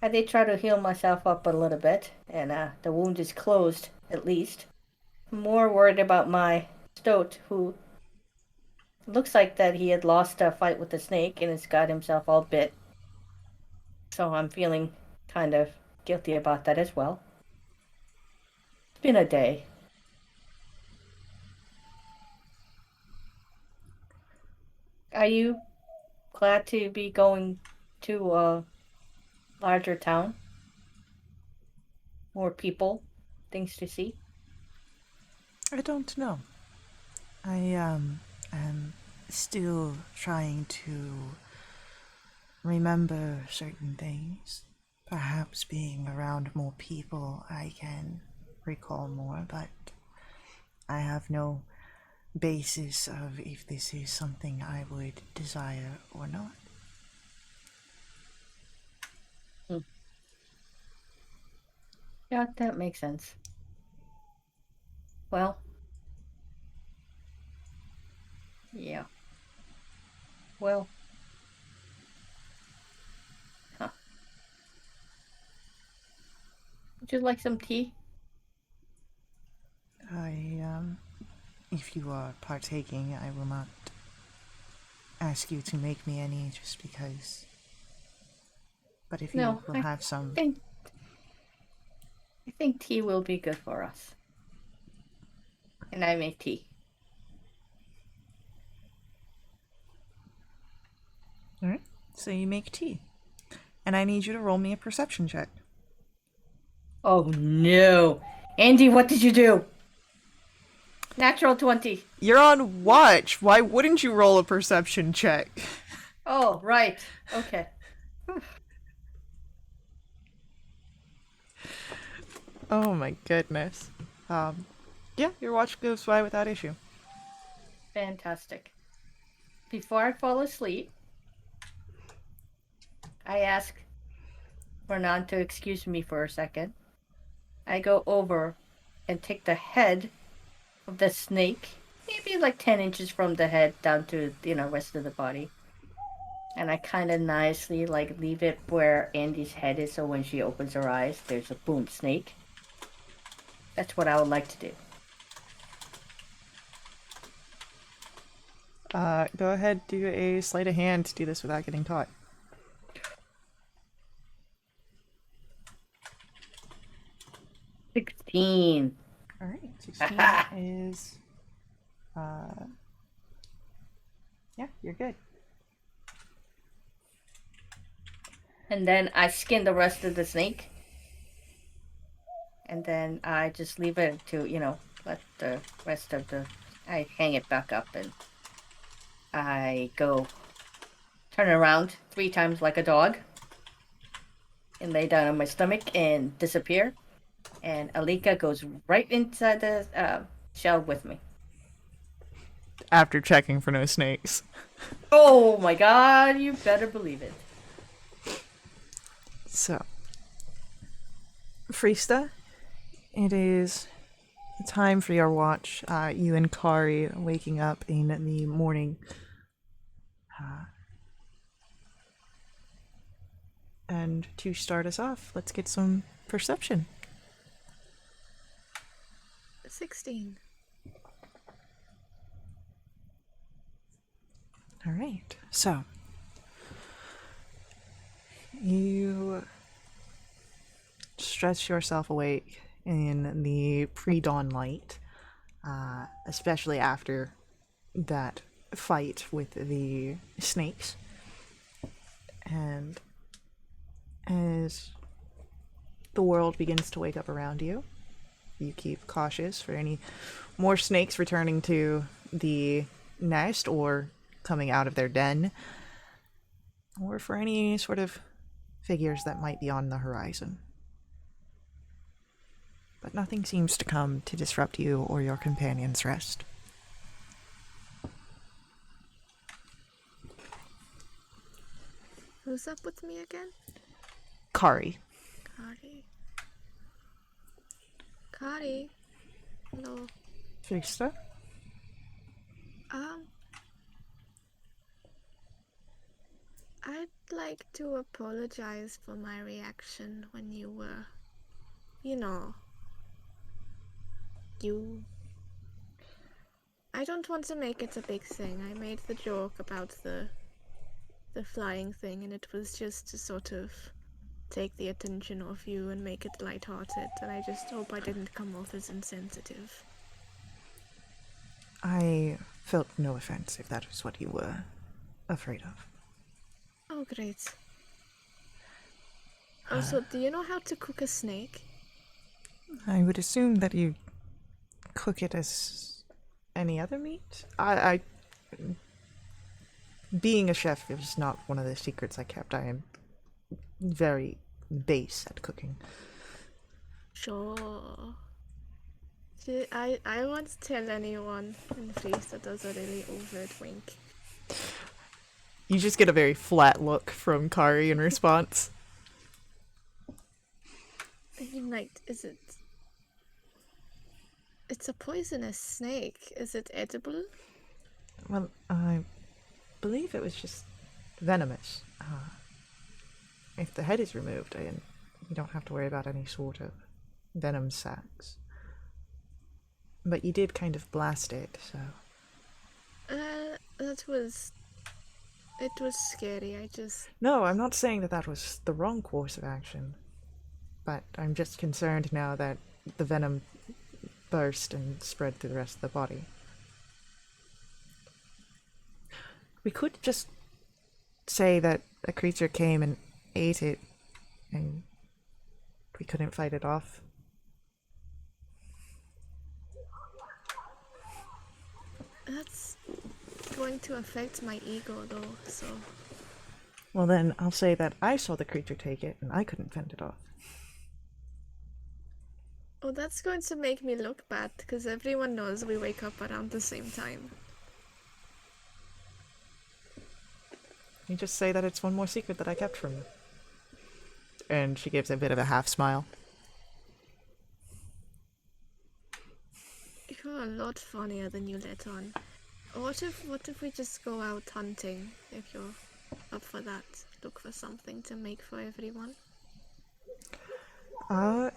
I did try to heal myself up a little bit, and the wound is closed, at least. I'm more worried about my stoat, who looks like that he had lost a fight with the snake and has got himself all bit. So I'm feeling kind of guilty about that as well. It's been a day. Are you glad to be going to a larger town? More people, things to see? I don't know. I am still trying to remember certain things. Perhaps being around more people I can recall more, but I have no basis of if this is something I would desire or not. Yeah, that makes sense. Well, yeah. Well, huh. Would you like some tea? If you are partaking, I will not ask you to make me any just because. But if No, you will have some. I think tea will be good for us. And I make tea. Alright, so you make tea. And I need you to roll me a perception check. Oh no. Andy, what did you do? Natural 20. You're on watch! Why wouldn't you roll a perception check? Oh, right. Okay. Oh my goodness. Yeah, your watch goes by without issue. Fantastic. Before I fall asleep, I ask Renan to excuse me for a second. I go over and take the head of the snake, maybe like 10 inches from the head down to, rest of the body. And I kind of nicely like leave it where Andy's head is, so when she opens her eyes, there's a boom snake. That's what I would like to do. Go ahead, do a sleight of hand to do this without getting taught. 16. Alright, 16 is... Yeah, you're good. And then I skin the rest of the snake. And then I just leave it to, let the rest of the... I hang it back up and I go turn around 3 times like a dog. And lay down on my stomach and disappear. And Alika goes right inside the shell with me. After checking for no snakes. Oh my god, you better believe it. So, Freesta, it is time for your watch. You and Kari waking up in the morning. And to start us off, let's get some perception. 16. All right, so you stretch yourself awake in the pre-dawn light, especially after that fight with the snakes. And as the world begins to wake up around you, you keep cautious for any more snakes returning to the nest or coming out of their den, or for any sort of figures that might be on the horizon. But nothing seems to come to disrupt you or your companion's rest. Who's up with me again? Kari. Kari. Kari. Hello. Frista? I'd like to apologize for my reaction when you were, you. I don't want to make it a big thing. I made the joke about the flying thing, and it was just to sort of take the attention off you and make it lighthearted, and I just hope I didn't come off as insensitive. I felt no offense if that was what you were afraid of. Oh, great. Also, do you know how to cook a snake? I would assume that you cook it as any other meat. I being a chef is not one of the secrets I kept. I am very base at cooking. Sure. I won't tell anyone, and Freesta does a really overt wink. You just get a very flat look from Kari in response. I mean, like, it's a poisonous snake. Is it edible? Well, I believe it was just venomous. If the head is removed, you don't have to worry about any sort of venom sacs. But you did kind of blast it, so... It was scary, No, I'm not saying that was the wrong course of action. But I'm just concerned now that the venom burst and spread through the rest of the body. We could just say that a creature came and ate it, and we couldn't fight it off. That's going to affect my ego, though, so... Well then, I'll say that I saw the creature take it, and I couldn't fend it off. Oh, that's going to make me look bad, because everyone knows we wake up around the same time. You just say that it's one more secret that I kept from you. And she gives a bit of a half smile. You're a lot funnier than you let on. What if we just go out hunting, if you're up for that. Look for something to make for everyone. I'm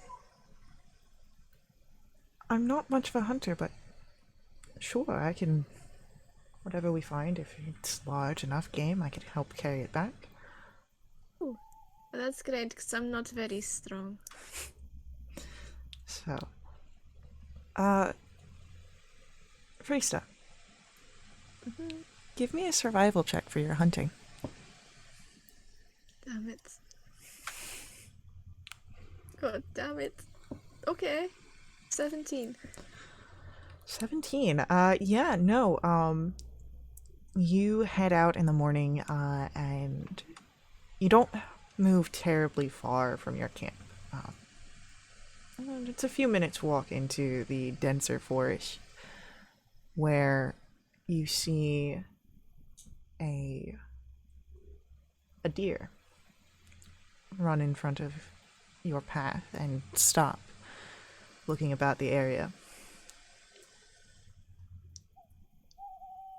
not much of a hunter, but sure, I can. Whatever we find, if it's large enough game, I could help carry it back. Ooh, well, that's great because I'm not very strong. So, Freesta, give me a survival check for your hunting. Damn it. God damn it. Okay. 17. 17. Yeah, no, you head out in the morning, and you don't move terribly far from your camp. It's a few minutes walk into the denser forest where you see a deer run in front of your path and stop, looking about the area.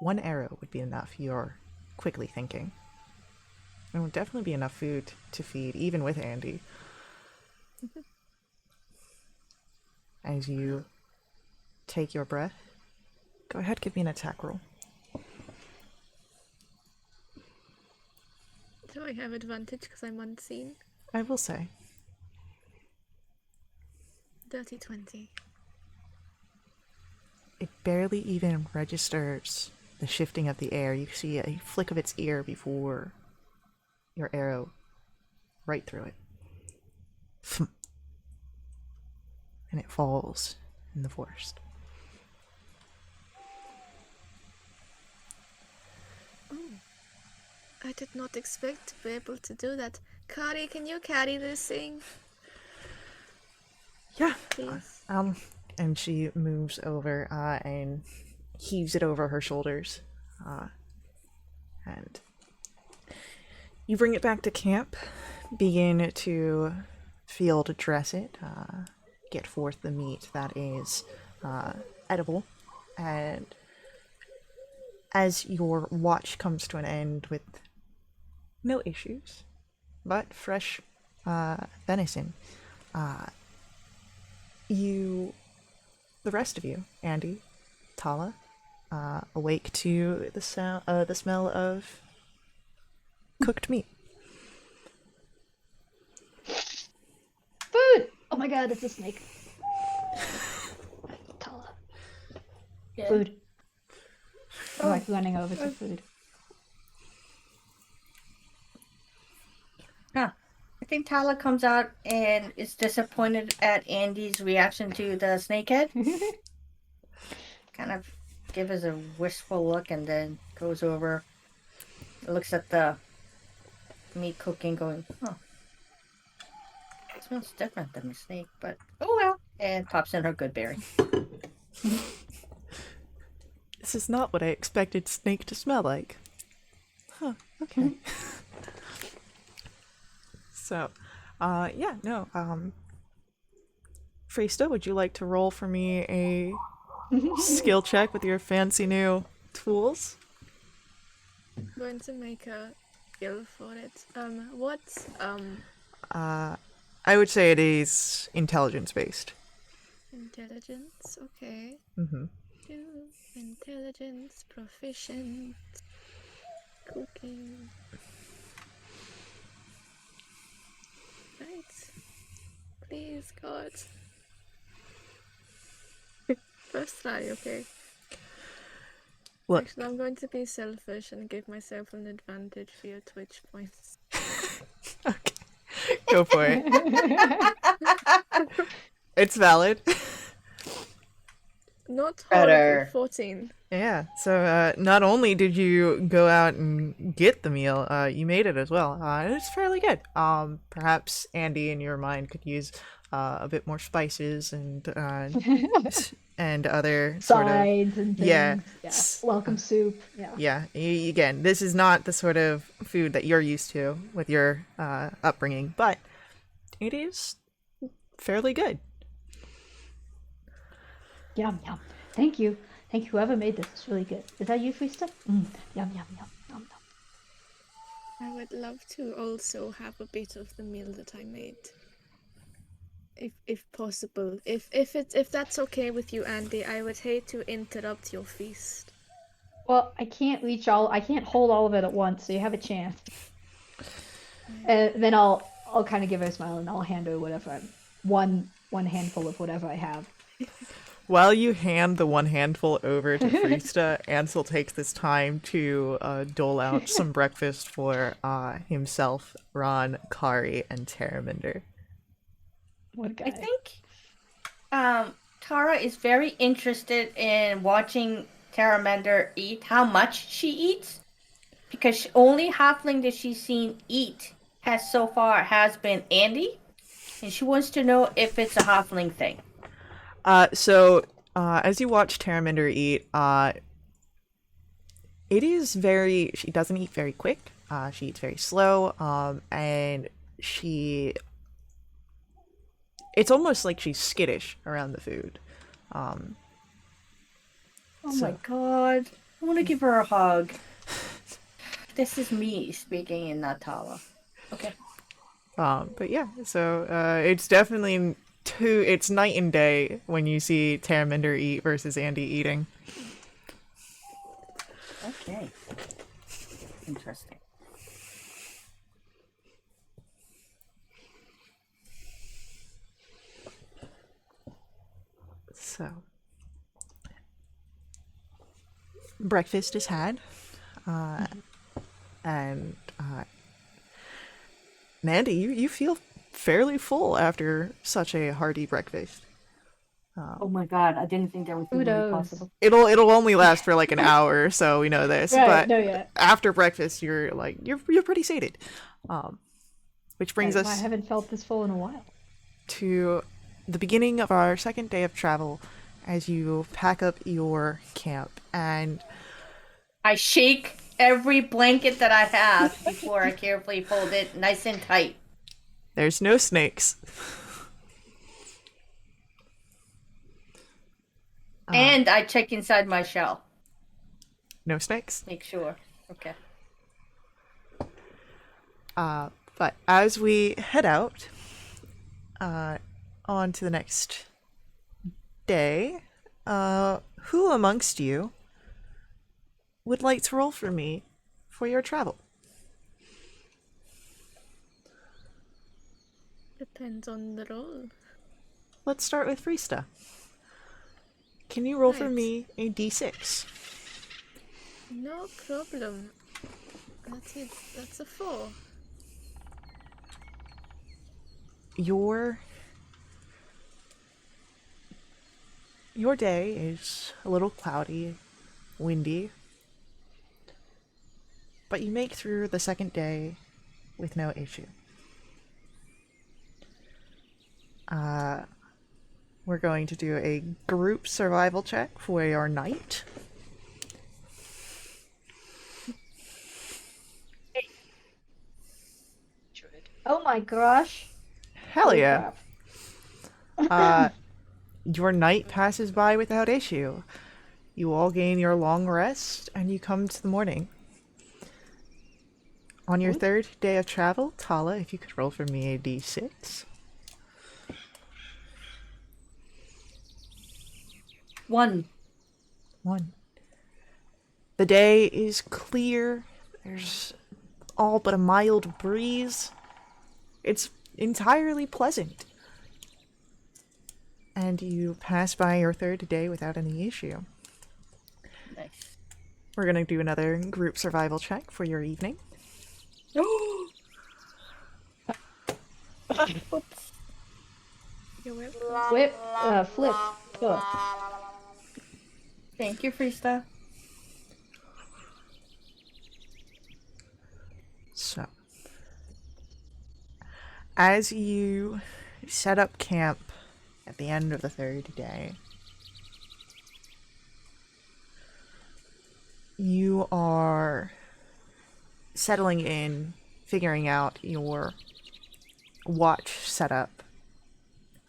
One arrow would be enough, you're quickly thinking. There would definitely be enough food to feed, even with Andy. As you take your breath, go ahead, give me an attack roll. Do I have advantage because I'm unseen? I will say. Dirty 20. It barely even registers the shifting of the air. You see a flick of its ear before your arrow right through it. And it falls in the forest. I did not expect to be able to do that. Kari, can you carry this thing, Yeah. please? And she moves over and heaves it over her shoulders. And you bring it back to camp, begin to field dress it, get forth the meat that is edible, and as your watch comes to an end with no issues, but fresh venison, the rest of you, Andy, Tala, awake to the smell of cooked meat. Food! Oh my god, it's a snake. Tala. Yeah. Food. I'm Oh. like running over to food. Huh. I think Tala comes out and is disappointed at Andy's reaction to the snakehead. Kind of gives us a wistful look and then goes over, looks at the meat cooking, going, oh, it smells different than the snake, but oh well. And pops in her good berry. This is not what I expected snake to smell like. Huh, okay. So, Freesta, would you like to roll for me a skill check with your fancy new tools? I'm going to make a skill for it. What? I would say it is intelligence based. Intelligence, okay. Mm-hmm. Intelligence, proficient, cooking. Right. Please, God. First try, okay. Look, Actually, I'm going to be selfish and give myself an advantage for your Twitch points. okay, go for it. It's valid. Not Better. horrible, 14. Yeah, so not only did you go out and get the meal, you made it as well. It's fairly good. Perhaps Andy in your mind could use a bit more spices and and other sort of Sides and things. yeah. Yeah. Welcome soup. Yeah. Yeah. Again, this is not the sort of food that you're used to with your upbringing, but it is fairly good. Yum yum. Thank you. Thank you. Whoever made this is really good. Is that you, Freesta? Yum yum yum yum yum. I would love to also have a bit of the meal that I made. If possible. If that's okay with you, Andy, I would hate to interrupt your feast. Well, I can't hold all of it at once, so you have a chance. And then I'll kind of give her a smile and I'll hand her whatever one handful of whatever I have. While you hand the one handful over to Frista, Ansel takes this time to dole out some breakfast for himself, Ron, Kari, and Terraminder. What a guy. I think Tara is very interested in watching Terramander eat, how much she eats, because only halfling that she's seen eat has been Andy, and she wants to know if it's a halfling thing. So as you watch Terraminder eat, it is very. She doesn't eat very quick. She eats very slow, and it's almost like she's skittish around the food. Oh my god. I want to give her a hug. This is me speaking in not Tala. Okay. But yeah, so it's definitely it's night and day when you see Terraminder eat versus Andy eating. Okay. Interesting. So breakfast is had, and Mandy, you feel fairly full after such a hearty breakfast. Oh my god, I didn't think that was really Kudos. possible. It'll only last for like an hour, so we know this. Right, but no, yeah. after breakfast, you're pretty sated. Which brings I us haven't felt this full in a while. to the beginning of our second day of travel, as you pack up your camp, and I shake every blanket that I have before I carefully fold it nice and tight. there's no snakes. And I check inside my shell. No snakes. Make sure. Okay. But as we head out on to the next day, who amongst you would like to roll for me for your travel? Depends on the role. Let's start with Frista. Can you roll for Right. me a d6? No problem. That's a 4. Your day is a little cloudy, windy, but you make through the second day with no issue. We're going to do a group survival check for your night. Oh my gosh. Hell Holy yeah. crap. Your night passes by without issue. You all gain your long rest, and you come to the morning. On your third day of travel, Tala, if you could roll for me a d6. 1. 1. The day is clear. There's all but a mild breeze. It's entirely pleasant. And you pass by your third day without any issue. Nice. We're going to do another group survival check for your evening. Whoops. You're welcome. Flip. Ugh. Thank you, Freesta. So, as you set up camp at the end of the third day, you are settling in, figuring out your watch setup,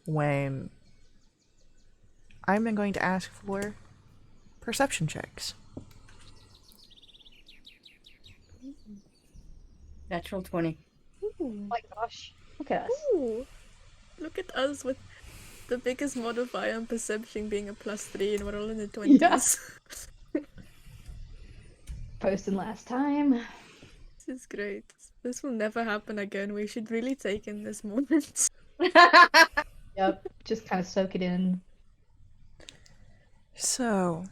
when I'm going to ask for perception checks. Natural 20. Oh Ooh. my gosh. Look at us. Ooh. Look at us with the biggest modifier on perception being a +3, and we're all in the 20s. First and last time. This is great. This will never happen again. We should really take in this moment. Yep. Just kind of soak it in. So,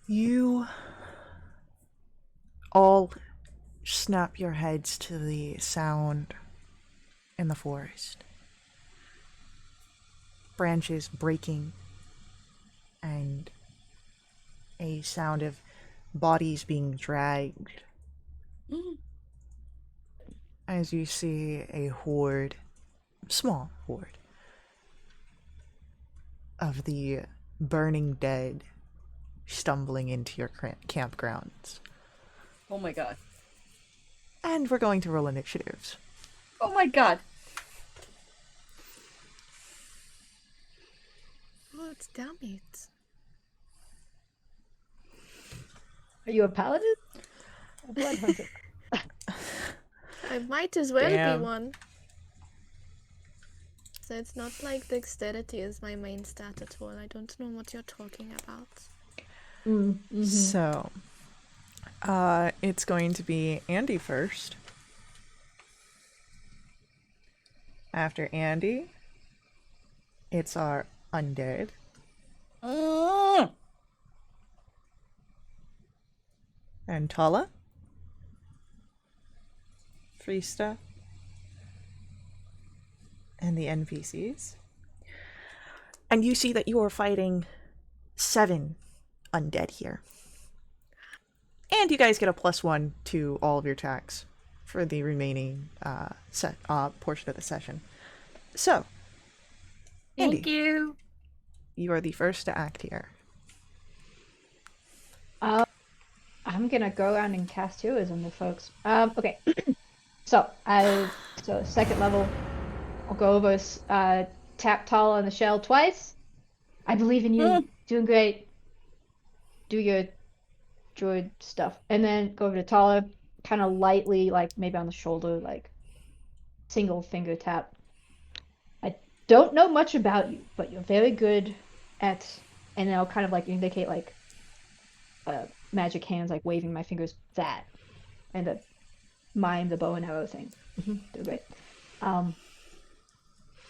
you all snap your heads to the sound in the forest. Branches breaking and a sound of bodies being dragged as you see a horde, small horde, of the burning dead stumbling into your campgrounds. Oh my god. And we're going to roll initiatives. Oh my god. Oh, it's damage. Are you a paladin? A blood hunter. I might as well Damn. be one. So it's not like dexterity is my main stat at all. I don't know what you're talking about. Mm-hmm. So, it's going to be Andy first. After Andy, it's our undead. And Tala. Freesta. And the NPCs. And you see that you are fighting 7 undead here. And you guys get a +1 to all of your attacks for the remaining portion of the session. So, Andy, Thank you. you are the first to act here. I'm gonna go around and cast heroism with folks. Okay. So second level, I'll go over, tap Tala on the shell twice. I believe in you. Doing great. Do your druid stuff. And then go over to Tala, kind of lightly, like maybe on the shoulder, like single finger tap. I don't know much about you, but you're very good at, and then I'll kind of like indicate like magic hands, like waving my fingers, that, and mime the bow and arrow thing. Do great.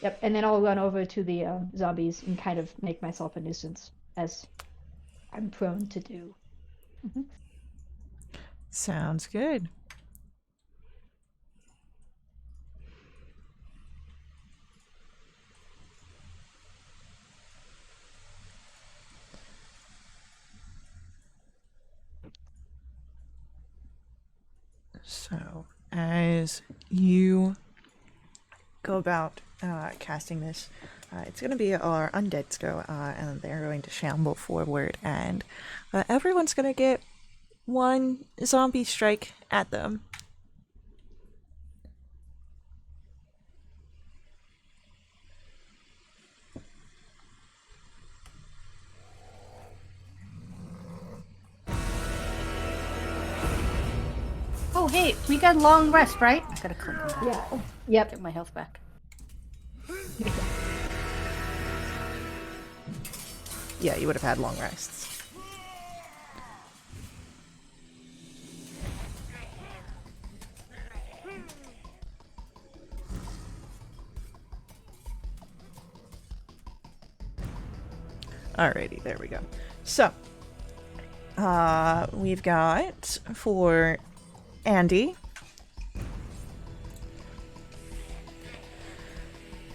Yep, and then I'll run over to the zombies and kind of make myself a nuisance, as I'm prone to do. Sounds good. So, as you go about casting this, it's going to be our undeads go, and they're going to shamble forward, and everyone's going to get 1 zombie strike at them. Oh, hey, we got long rest, right? I gotta click on that. Yeah. Yep. Get my health back. Yeah, you would have had long rests. Alrighty, there we go. So, we've got for Andy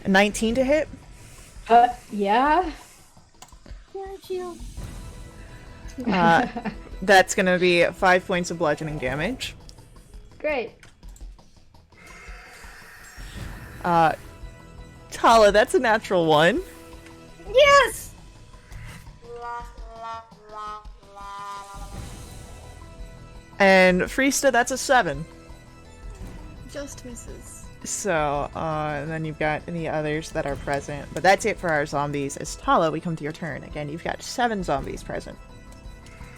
a 19 to hit. Yeah. That's gonna be 5 points of bludgeoning damage. Great. Tala, that's a natural 1. Yes! And Freesta, that's a 7. Just misses. So, and then you've got the others that are present. But that's it for our zombies. As Tala, we come to your turn. Again, you've got 7 zombies present.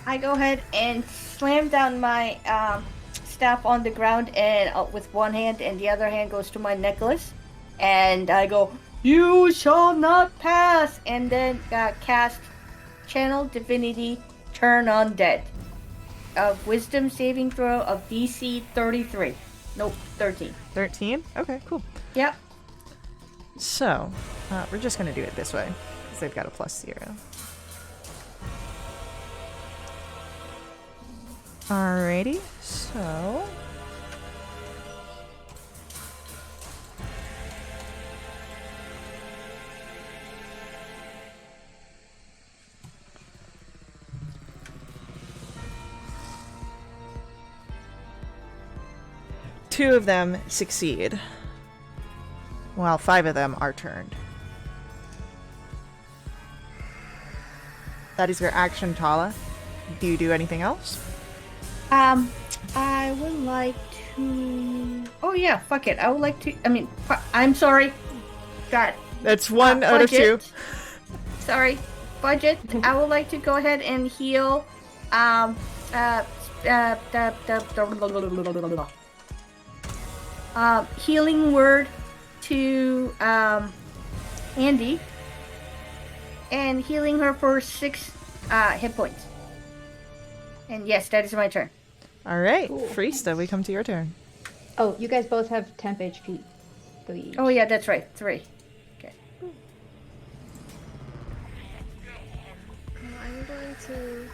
I go ahead and slam down my staff on the ground, and with one hand, and the other hand goes to my necklace, and I go, "You shall not pass!" And then cast Channel Divinity Turn Undead. Wisdom saving throw of DC 33. Nope, 13. 13? Okay, cool. Yep. So, we're just gonna do it this way, because they've got a +0. Alrighty, so... Two of them succeed, while 5 of them are turned. That is your action, Tala. Do you do anything else? I would like to... Oh yeah, fuck it. I would like to... I'm sorry. God. That's 1 out of 2. Sorry. Budget. I would like to go ahead and heal, healing word to Andy, and healing her for 6 hit points. And yes, that is my turn. Alright, Cool. Freesta, we come to your turn. Oh, you guys both have temp HP. 3. Oh yeah, that's right. 3. Okay. I'm going to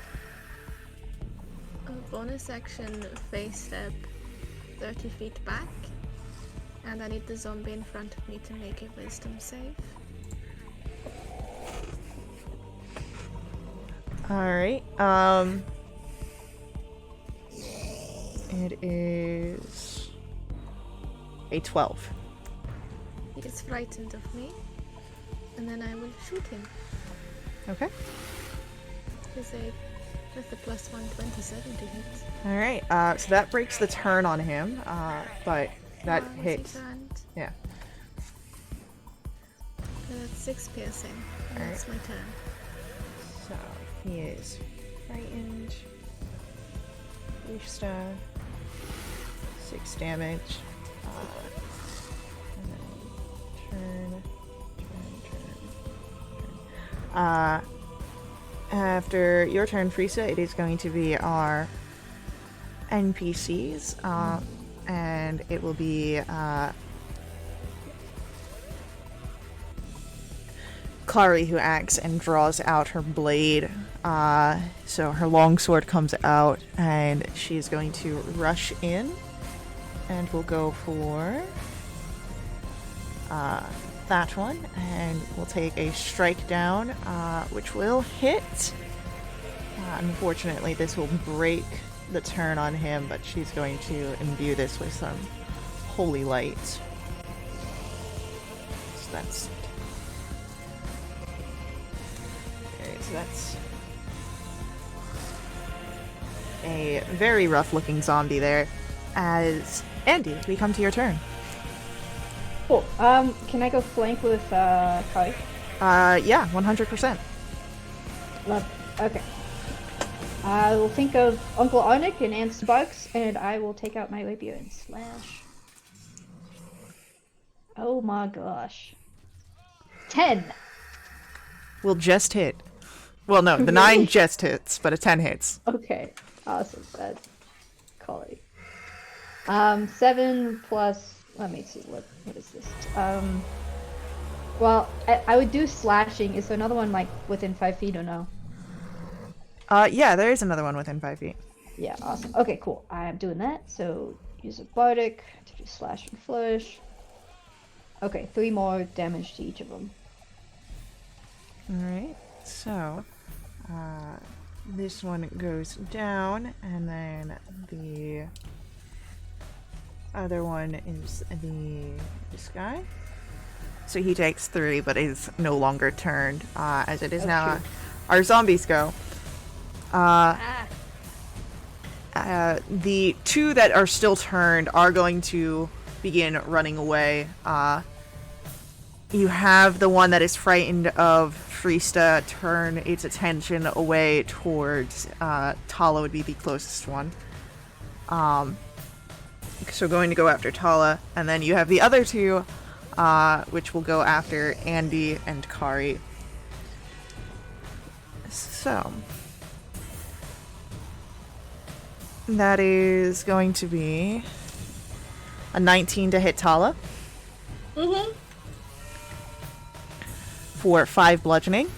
bonus action face step 30 feet back, and I need the zombie in front of me to make a wisdom save. Alright, it is a 12. He gets frightened of me, and then I will shoot him. Okay. With a +1 27 to hit. Alright, so that breaks the turn on him, but that Once he hits. turned. Yeah. That's 6 piercing. And Alright. that's my turn. So, he is frightened. Freesta. 6 damage. And then turn. After your turn, Freesta, it is going to be our NPCs, and it will be Kari who acts and draws out her blade. So her longsword comes out, and she's going to rush in, and we'll go for that one, and we'll take a strike down, which will hit. Unfortunately, this will break the turn on him, but she's going to imbue this with some holy light. So that's... Alright, so that's a very rough-looking zombie there. As Andy, we come to your turn. Cool. Can I go flank with Kai? Yeah, 100%. Love. Okay. I will think of Uncle Arnick and Aunt Sparks, and I will take out my rapier and slash. Oh my gosh. 10! Will just hit. Well, no, the 9 just hits, but a 10 hits. Okay. Awesome. That's quality. 7 plus... Let me see, what is this? Well, I would do slashing. Is there another one, like, within 5 feet or no? Yeah, there is another one within 5 feet. Yeah, awesome. Okay, cool. I'm doing that. So use a bardic to do slash and flourish. Okay, 3 more damage to each of them. Alright, so this one goes down, and then the other one is this guy. So he takes 3, but is no longer turned, as it is now our zombies go. The 2 that are still turned are going to begin running away. You have the one that is frightened of Freesta turn its attention away towards Tala would be the closest one. So going to go after Tala, and then you have the other two, which will go after Andy and Kari. So that is going to be a 19 to hit Tala. Mm-hmm. For 5 bludgeoning.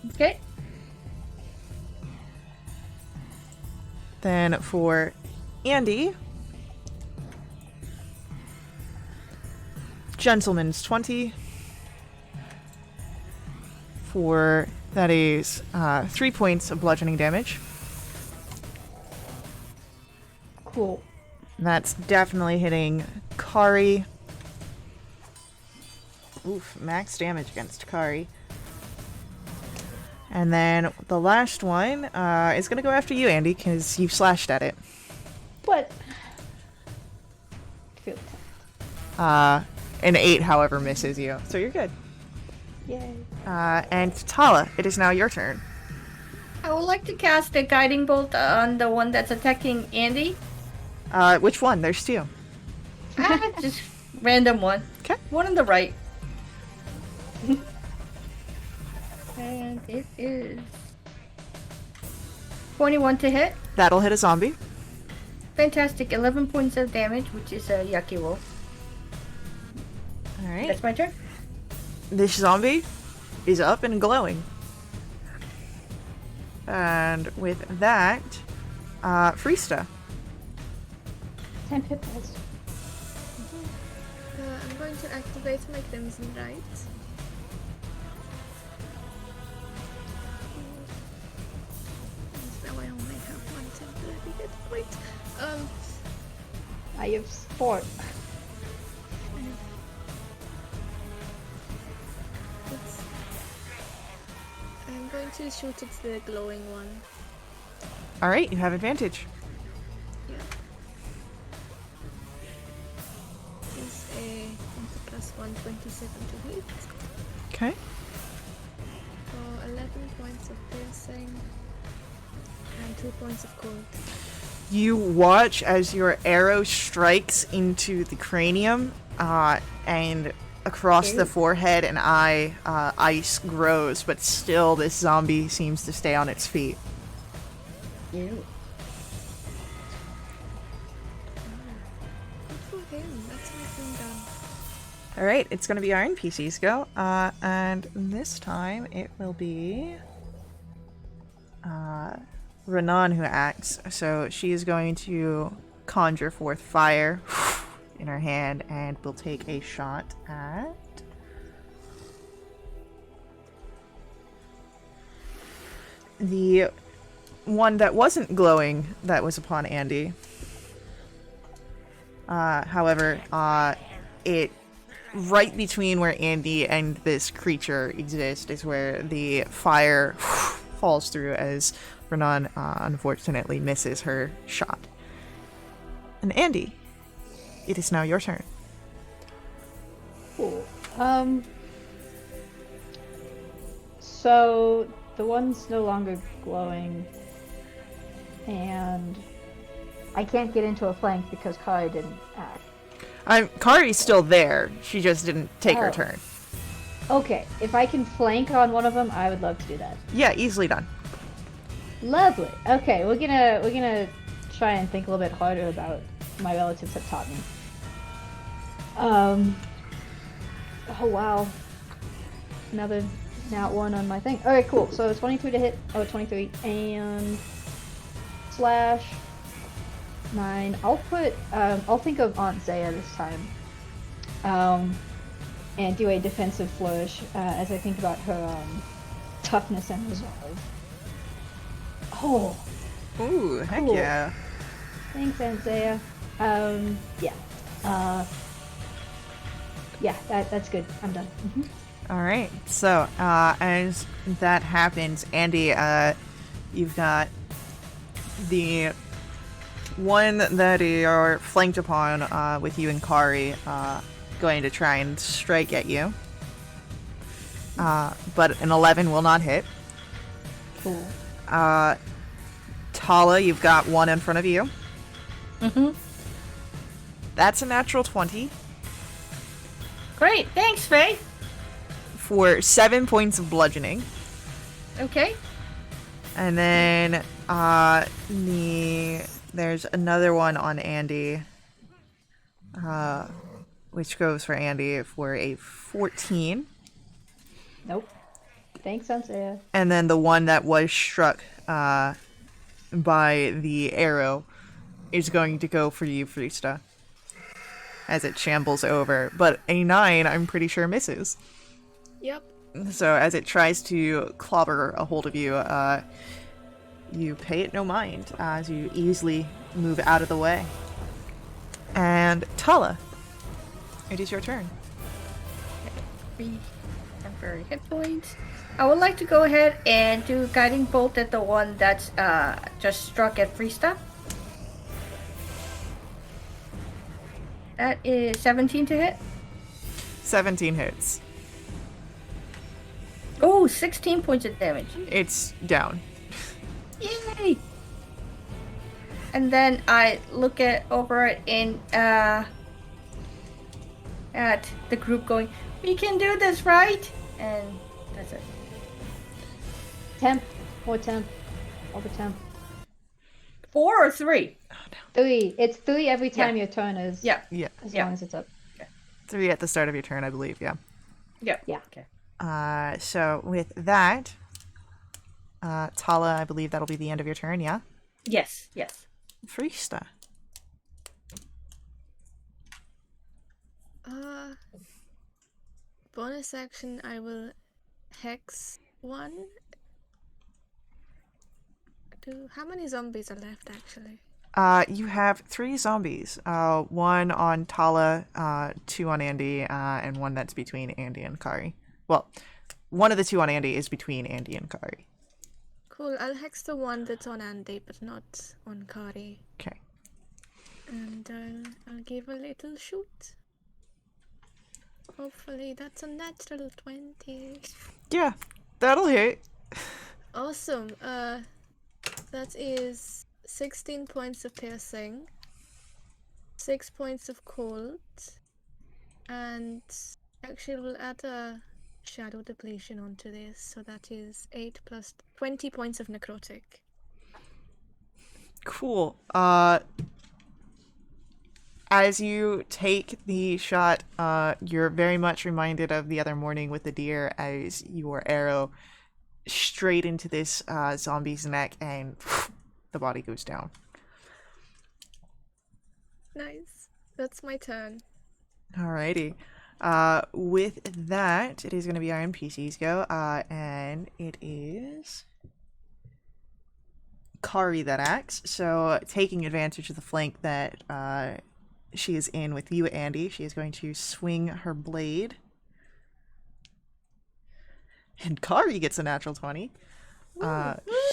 Okay. Then for Andy, Gentleman's 20. For that is 3 points of bludgeoning damage. Cool. That's definitely hitting Kari. Oof, max damage against Kari. And then the last one is going to go after you, Andy, because you slashed at it. What? Feel An 8, however, misses you. So you're good. Yay. And Tala, it is now your turn. I would like to cast a guiding bolt on the one that's attacking Andy. Which one? There's 2. Just random one. Okay. One on the right. And it is 21 to hit. That'll hit a zombie. Fantastic. 11 points of damage, which is a yucky roll. Alright. That's my turn. This zombie is up and glowing. And with that, Freesta. 10 hit points. I'm going to activate my Crimson Right. Now I only have one temporary hit point. I have 4. I'm going to shoot at the glowing one. Alright, you have advantage. Yeah. Is a plus 127 to hit. Okay. For 11 points of piercing and 2 points of cold. You watch as your arrow strikes into the cranium, and across the forehead and eye, ice grows, but still this zombie seems to stay on its feet. Ew. Good for him. That's everything done. Alright, it's going to be our NPCs go, and this time it will be Renan who acts. So she is going to conjure forth fire in her hand and will take a shot at the one that wasn't glowing that was upon Andy. However, it right between where Andy and this creature exist is where the fire falls through as Renan unfortunately misses her shot. And Andy, it is now your turn. Cool. So the one's no longer glowing, and I can't get into a flank because Kari didn't act. Kari's still there. She just didn't take her Oh. turn. Okay, if I can flank on one of them, I would love to do that. Yeah, easily done. Lovely. Okay, we're gonna try and think a little bit harder about my relatives have taught me. Oh wow. Another nat 1 on my thing. Alright, cool. So 23 to hit. Oh, 23. And slash 9. I'll think of Aunt Zaya this time. And do a defensive flourish as I think about her toughness and resolve. Oh, Ooh, heck Cool. yeah. thanks, Aunt Zaya. Yeah. Yeah, that's good. I'm done. Alright, so as that happens, Andy, you've got the one that you're flanked upon with you and Kari going to try and strike at you. but an 11 will not hit. Cool. Tala, you've got one in front of you. Mm-hmm. That's a natural 20 Great. Thanks, Faye. for 7 points of bludgeoning. Okay. And then there's another one on Andy, which goes for Andy for a 14. Nope. Thanks, Sensei. And then the one that was struck by the arrow is going to go for you, Frista, as it shambles over. But a 9, I'm pretty sure, misses. Yep. So as it tries to clobber a hold of you, you pay it no mind as you easily move out of the way. And Tala, it is your turn. 3 temporary hit points. I would like to go ahead and do guiding bolt at the one that's just struck at Freesta. That is 17 to hit. 17 hits. Oh, 16 points of damage. It's down. Yay! And then I look over it in at the group going, we can do this, right? And that's it. Temp. Or temp. Over temp. 4 or 3? 3. It's 3 every time Yeah. your turn is. Yeah. Yeah. As Yeah. long as it's up. 3 at the start of your turn, I believe, yeah. Yeah. Yeah. Okay. So with that, Tala, I believe that'll be the end of your turn, yeah? Yes. Yes. Frista. Bonus action, I will hex one. How many zombies are left, actually? You have 3 zombies. 1 on Tala, 2 on Andy, and 1 that's between Andy and Kari. Well, one of the 2 on Andy is between Andy and Kari. Cool, I'll hex the one that's on Andy, but not on Kari. Okay. And I'll give a little shoot. Hopefully that's a natural 20. Yeah, that'll hit. Awesome. That is 16 points of piercing, 6 points of cold, and actually we'll add a shadow depletion onto this, so that is 8 plus 20 points of necrotic. Cool. As you take the shot, you're very much reminded of the other morning with the deer as your arrow straight into this zombie's neck and the body goes down. Nice. That's my turn. Alrighty. With that, it is going to be our NPCs go, and it is Kari that acts. So, taking advantage of the flank that she is in with you, Andy, she is going to swing her blade. And Kari gets a natural 20.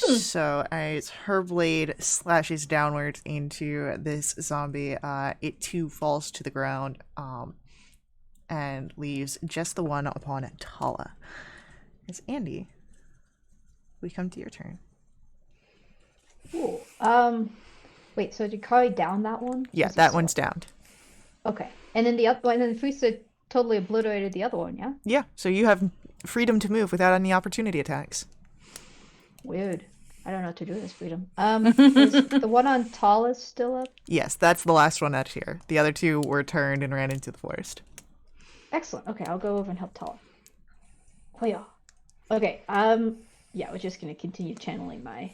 So as her blade slashes downwards into this zombie, it too falls to the ground and leaves just the one upon Tala. It's Andy. We come to your turn. Cool. Wait, so did Kari down that one? Yeah, Was it that so- one's downed. Okay. And then the other one, and then Frisa totally obliterated the other one, yeah? Yeah, so you have freedom to move without any opportunity attacks. Weird. I don't know what to do with this freedom. Is the one on Tallest still up? Yes, that's the last one out here. The other 2 were turned and ran into the forest. Excellent. Okay, I'll go over and help Tala. Oh yeah. Okay. Yeah, we're just gonna continue channeling my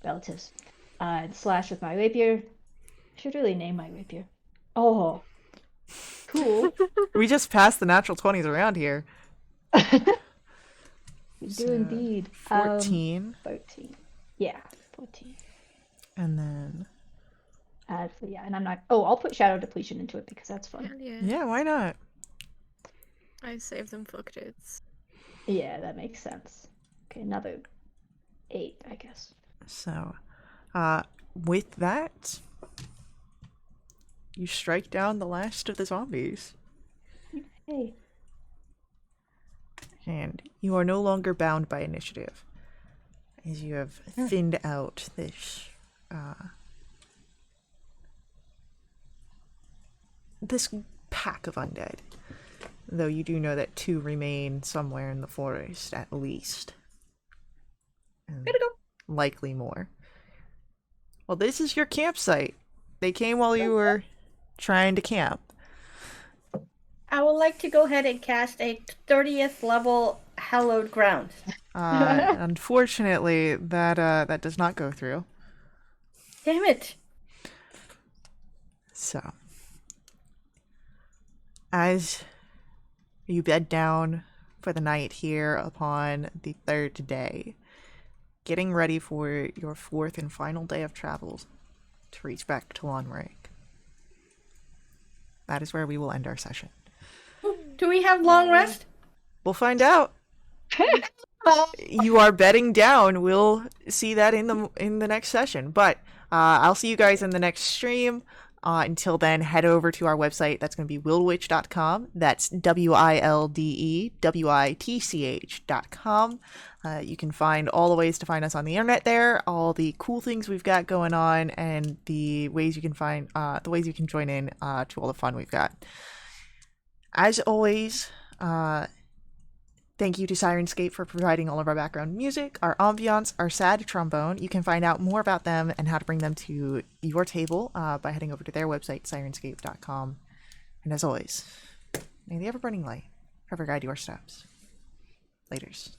relatives. And slash with my rapier. I should really name my rapier. Oh. Cool. We just passed the natural 20s around here. We do indeed. 14. 13. Yeah, 14. And then... Yeah, and I'm not. Oh, I'll put shadow depletion into it because that's fun. Hell yeah. Yeah, why not? I save them for crits. Yeah, that makes sense. Okay, another 8, I guess. So, with that, you strike down the last of the zombies. Hey. And you are no longer bound by initiative, as you have thinned out this pack of undead. Though you do know that 2 remain somewhere in the forest, at least. And Gotta go. likely more. Well, this is your campsite. They came while you were trying to camp. I would like to go ahead and cast a 30th level Hallowed Ground. Unfortunately, that does not go through. Damn it. So, as you bed down for the night here upon the 3rd day, getting ready for your 4th and final day of travel to reach back to Lonrake. That is where we will end our session. Do we have long rest? We'll find out. You are bedding down. We'll see that in the next session. But I'll see you guys in the next stream. Until then, head over to our website. That's going to be wildewitch.com. That's WILDEWITCH.com. You can find all the ways to find us on the internet there, all the cool things we've got going on, and the ways you can find the ways you can join in to all the fun we've got. As always, thank you to Sirenscape for providing all of our background music, our ambiance, our sad trombone. You can find out more about them and how to bring them to your table by heading over to their website, sirenscape.com. And as always, may the ever-burning light ever guide your steps. Laters.